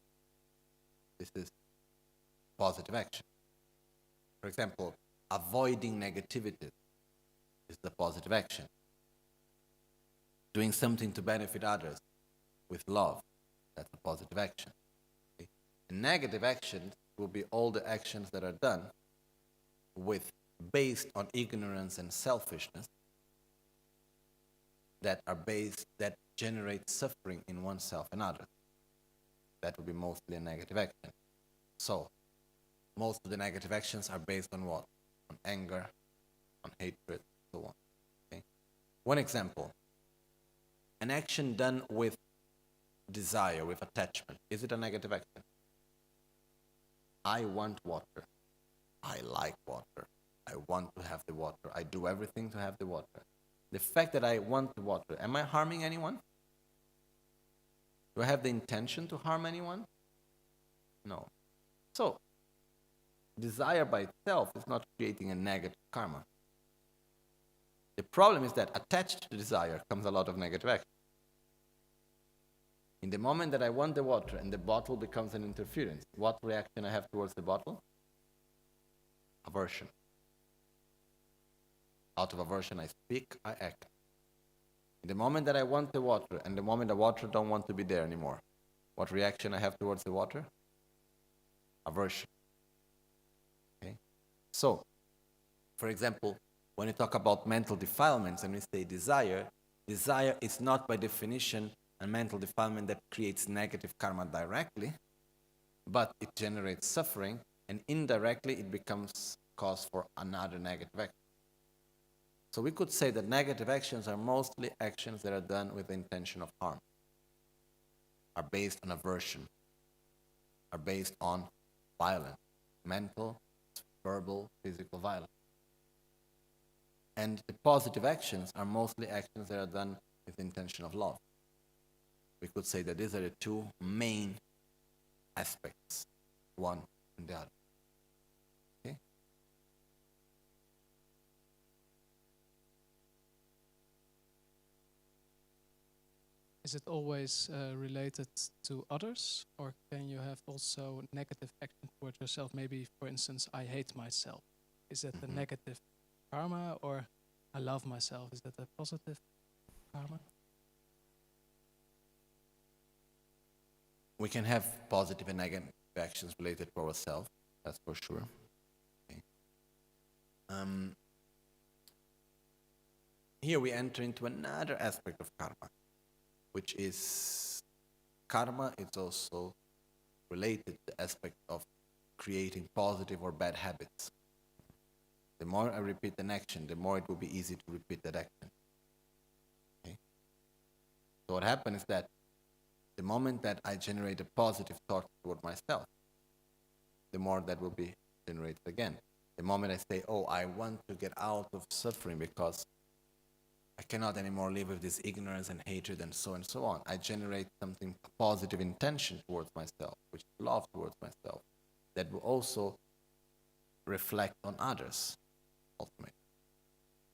This is positive action. For example, avoiding negativity is the positive action. doing something to benefit others with love. That's a positive action. Okay? And negative actions will be all the actions that are done based on ignorance and selfishness, that generate suffering in oneself and others. That will be mostly a negative action. So, most of the negative actions are based on what? On anger, on hatred, so on. Okay? One example, an action done with desire, with attachment. Is it a negative action? I want water. I like water. I want to have the water. I do everything to have the water. The fact that I want the water, am I harming anyone? Do I have the intention to harm anyone? No. So, desire by itself is not creating a negative karma. The problem is that attached to desire comes a lot of negative action. In the moment that I want the water and the bottle becomes an interference, what reaction I have towards the bottle? Aversion. Out of aversion I speak, I act. In the moment that I want the water and the moment the water don't want to be there anymore, what reaction I have towards the water? Aversion. Okay? So, for example, when you talk about mental defilements and we say desire is not by definition a mental defilement that creates negative karma directly, but it generates suffering, and indirectly it becomes cause for another negative action. So we could say that negative actions are mostly actions that are done with the intention of harm, are based on aversion, are based on violence, mental, verbal, physical violence. And the positive actions are mostly actions that are done with the intention of love. We could say that these are the two main aspects, one and the other. Okay? Is it always related to others, or can you have also negative action towards yourself? Maybe, for instance, I hate myself. Is that a negative karma, or I love myself? Is that a positive karma? We can have positive and negative actions related to ourselves, that's for sure. Okay. Here we enter into another aspect of karma, which is karma is also related to the aspect of creating positive or bad habits. The more I repeat an action, the more it will be easy to repeat that action. Okay? So what happens is that the moment that I generate a positive thought toward myself, the more that will be generated again. The moment I say, oh, I want to get out of suffering because I cannot anymore live with this ignorance and hatred and so on, I generate something positive intention towards myself, which is love towards myself, that will also reflect on others, ultimately.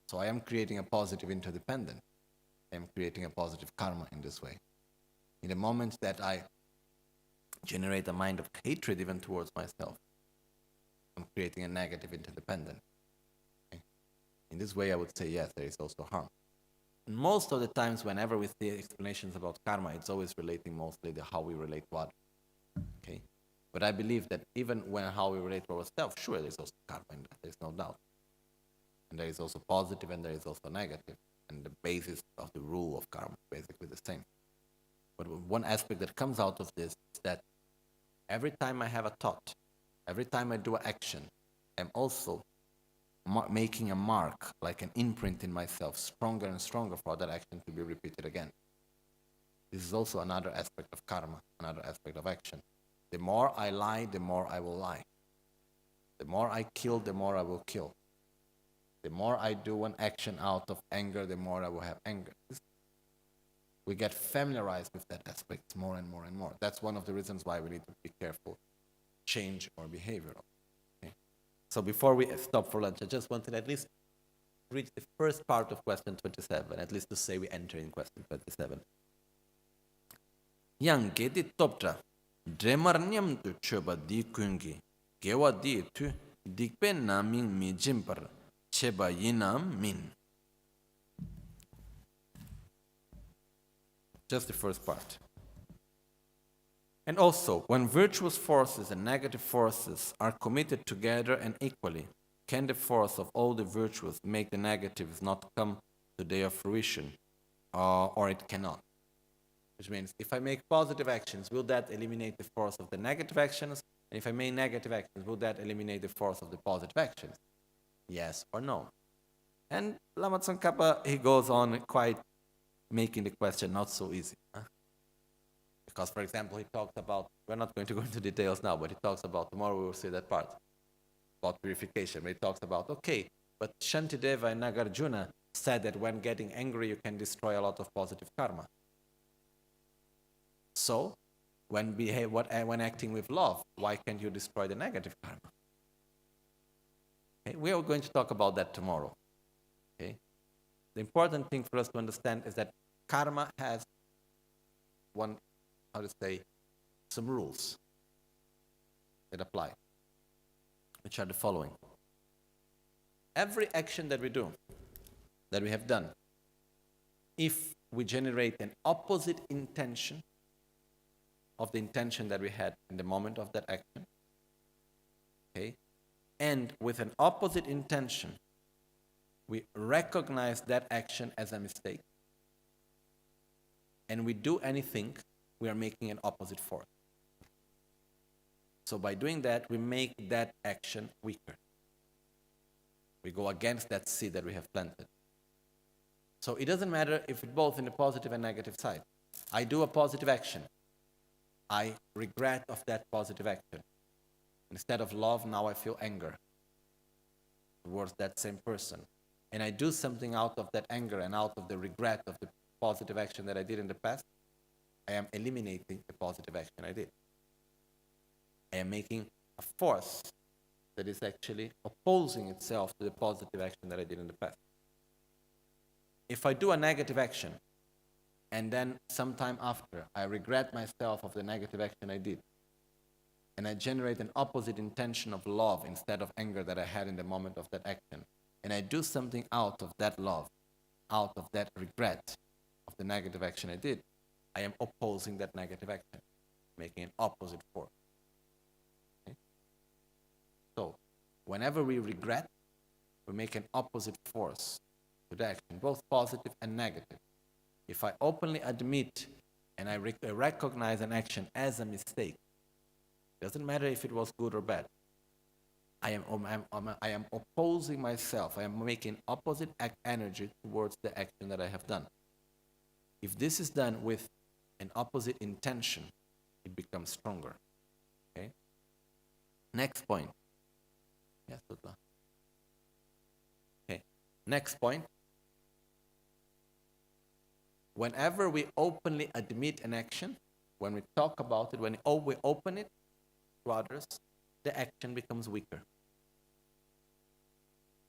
So I am creating a positive interdependence. I am creating a positive karma in this way. In the moment that I generate a mind of hatred even towards myself, I'm creating a negative interdependence. Okay? In this way, I would say, yes, there is also harm. And most of the times, whenever we see explanations about karma, it's always relating mostly to how we relate to others. Okay? But I believe that even when how we relate to ourselves, sure, there's also karma in that, there's no doubt. And there is also positive and there is also negative. And the basis of the rule of karma is basically the same. But one aspect that comes out of this is that every time I have a thought, every time I do an action, I'm also making a mark, like an imprint in myself, stronger and stronger for that action to be repeated again. This is also another aspect of karma, another aspect of action. The more I lie, the more I will lie. The more I kill, the more I will kill. The more I do an action out of anger, the more I will have anger. We get familiarized with that aspect more and more and more. That's one of the reasons why we need to be careful, change our behavior. Okay? So before we stop for lunch, I just wanted at least to reach the first part of question 27, at least to say we enter in question 27. Yang gedi toptra, dremarnyam tu choba di kungi, gewa di tu, dikpe naming mi jimpar, cheba yinam min. Just the first part. And also, when virtuous forces and negative forces are committed together and equally, can the force of all the virtuous make the negatives not come to their fruition, or it cannot? Which means, if I make positive actions, will that eliminate the force of the negative actions? And if I make negative actions, will that eliminate the force of the positive actions? Yes or no? And Lama Tsongkhapa, he goes on quite making the question not so easy. Because, for example, he talks about, we're not going to go into details now, but he talks about, tomorrow we will see that part, about purification. But he talks about, okay, but Shantideva and Nagarjuna said that when getting angry, you can destroy a lot of positive karma. So, when acting with love, why can't you destroy the negative karma? Okay, we are going to talk about that tomorrow. Okay? The important thing for us to understand is that karma has some rules that apply, which are the following. Every action that we do, that we have done, if we generate an opposite intention of the intention that we had in the moment of that action, okay, and with an opposite intention, we recognize that action as a mistake, and we do anything, we are making an opposite force. So by doing that, we make that action weaker. We go against that seed that we have planted. So it doesn't matter if it's both in the positive and negative side. I do a positive action. I regret of that positive action. Instead of love, now I feel anger towards that same person. And I do something out of that anger and out of the regret of the positive action that I did in the past. I am eliminating the positive action I did. I am making a force that is actually opposing itself to the positive action that I did in the past. If I do a negative action, and then sometime after I regret myself of the negative action I did, and I generate an opposite intention of love instead of anger that I had in the moment of that action, and I do something out of that love, out of that regret of the negative action I did, I am opposing that negative action, making an opposite force. Okay? So, whenever we regret, we make an opposite force to the action, both positive and negative. If I openly admit and I recognize an action as a mistake, doesn't matter if it was good or bad, I am opposing myself. I am making opposite energy towards the action that I have done. If this is done with an opposite intention, it becomes stronger. Okay? Next point. Yes, Tutla. Okay. Next point. Whenever we openly admit an action, when we talk about it, when we open it to others, the action becomes weaker.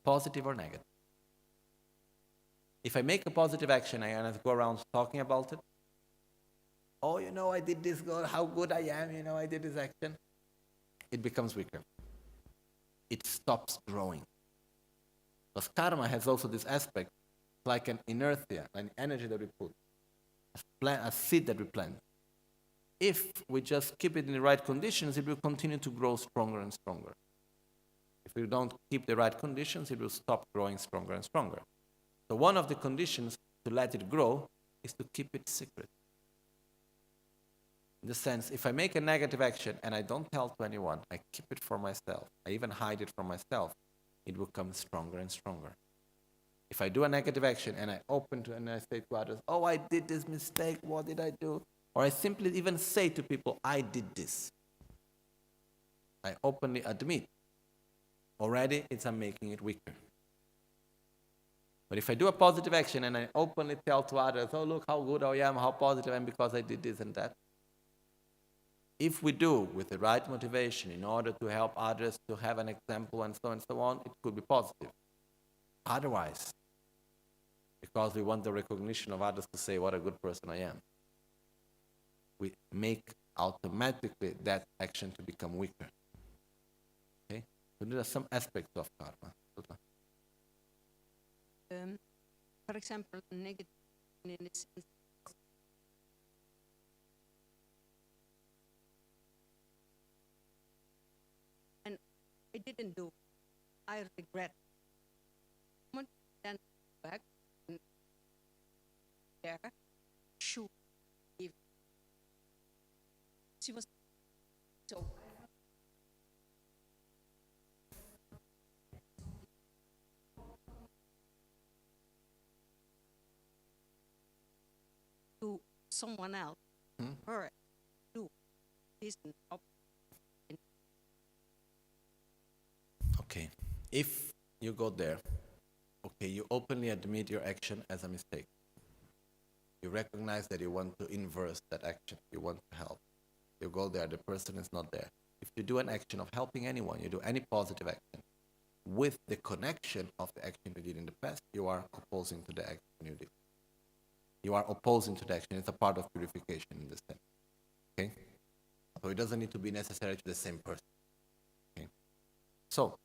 Positive or negative. If I make a positive action and I go around talking about it, oh, I did this good, how good I am, I did this action, it becomes weaker. It stops growing. Because karma has also this aspect, like an inertia, an energy that we put, a seed that we plant. If we just keep it in the right conditions, it will continue to grow stronger and stronger. If we don't keep the right conditions, it will stop growing stronger and stronger. So one of the conditions to let it grow is to keep it secret. In the sense, if I make a negative action and I don't tell to anyone, I keep it for myself, I even hide it from myself, it will come stronger and stronger. If I do a negative action and I open to and I say to others, oh, I did this mistake, what did I do? Or I simply even say to people, I did this. I openly admit. Already I'm making it weaker. But if I do a positive action and I openly tell to others, oh, look how good I am, how positive I am because I did this and that. If we do with the right motivation in order to help others to have an example and so on, it could be positive. Otherwise, because we want the recognition of others to say what a good person I am, we make automatically that action to become weaker. Okay? So there are some aspects of karma. For example, negative in the sense didn't do. I regret. Then back and there, should give. She was so. To someone else, her, do this. Okay. If you go there, okay, you openly admit your action as a mistake. You recognize that you want to inverse that action. You want to help. You go there, the person is not there. If you do an action of helping anyone, you do any positive action, with the connection of the action you did in the past, you are opposing to the action you did. You are opposing to the action. It's a part of purification in this sense. Okay? So it doesn't need to be necessarily to the same person. Okay? So,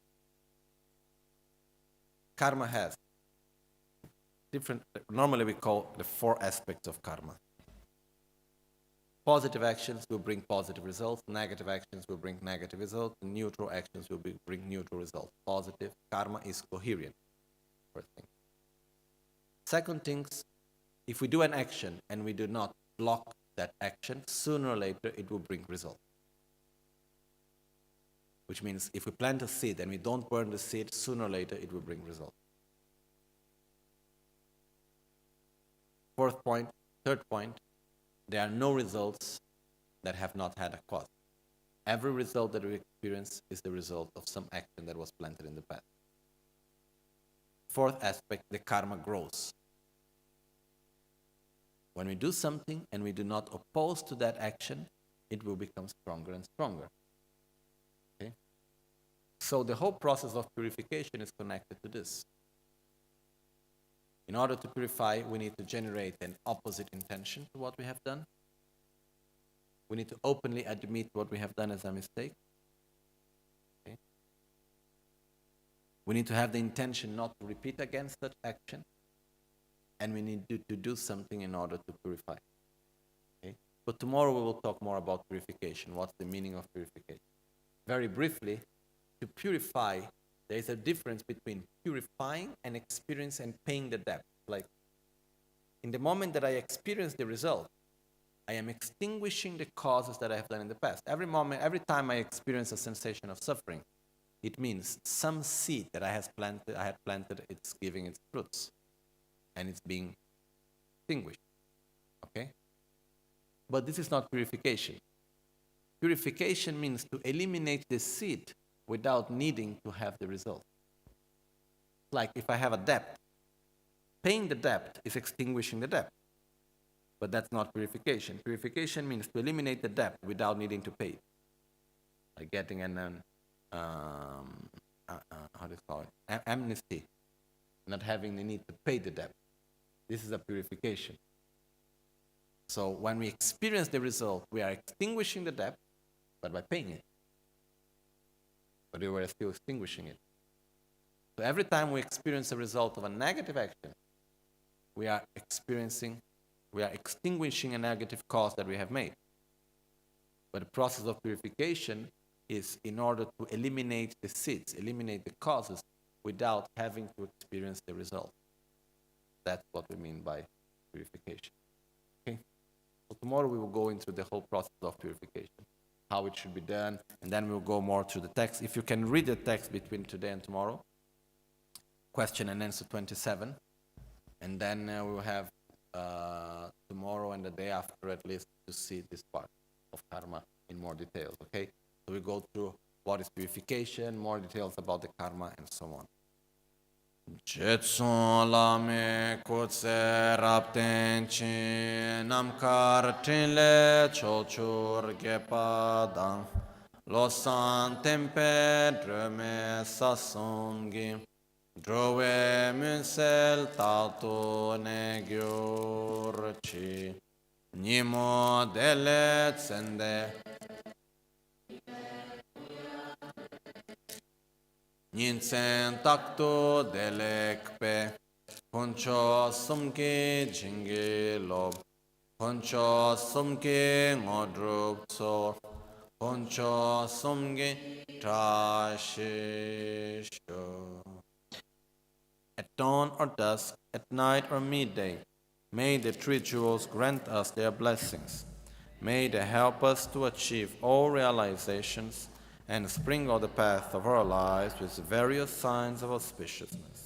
karma has different, normally we call the 4 aspects of karma. Positive actions will bring positive results, negative actions will bring negative results, neutral actions will bring neutral results. Positive, karma is coherent, first thing. Second things, if we do an action and we do not block that action, sooner or later it will bring results. Which means if we plant a seed and we don't burn the seed, sooner or later it will bring results. Fourth point, third point, there are no results that have not had a cause. Every result that we experience is the result of some action that was planted in the past. Fourth aspect, the karma grows. When we do something and we do not oppose to that action, it will become stronger and stronger. Okay? So the whole process of purification is connected to this. In order to purify, we need to generate an opposite intention to what we have done. We need to openly admit what we have done as a mistake. Okay? We need to have the intention not to repeat again such action. And we need to do something in order to purify. Okay? But tomorrow we will talk more about purification. What's the meaning of purification? Very briefly, to purify, there is a difference between purifying and experience and paying the debt. Like, in the moment that I experience the result, I am extinguishing the causes that I have done in the past. Every time I experience a sensation of suffering, it means some seed that I had planted, it's giving its fruits. And it's being extinguished. Okay? But this is not purification. Purification means to eliminate the seed without needing to have the result. Like if I have a debt, paying the debt is extinguishing the debt. But that's not purification. Purification means to eliminate the debt without needing to pay it. Like getting an how do you call it? Amnesty. Not having the need to pay the debt. This is a purification. So when we experience the result, we are extinguishing the debt, but by paying it. But we were still extinguishing it. So every time we experience a result of a negative action, we are extinguishing a negative cause that we have made. But the process of purification is in order to eliminate the seeds, eliminate the causes, without having to experience the result. That's what we mean by purification. Okay? So tomorrow we will go into the whole process of purification, how it should be done, and then we'll go more to the text. If you can read the text between today and tomorrow, question and answer 27, and then we will have tomorrow and the day after at least to see this part of karma in more details. Okay? So we go through what is purification, more details about the karma, and so on. Gyaltsen Lama kutse rapten chi namkar trinle chochur gepa dang Losang tempe dreme sasongi drove Michel tato negyorchi Nimo dele tsende Nyinsen takto delekpe Poncho sumke jinge lob Poncho sumke ngodrup so Poncho sumke Tashisho. At dawn or dusk, at night or midday, may the three jewels grant us their blessings. May they help us to achieve all realizations and sprinkle the path of our lives with various signs of auspiciousness.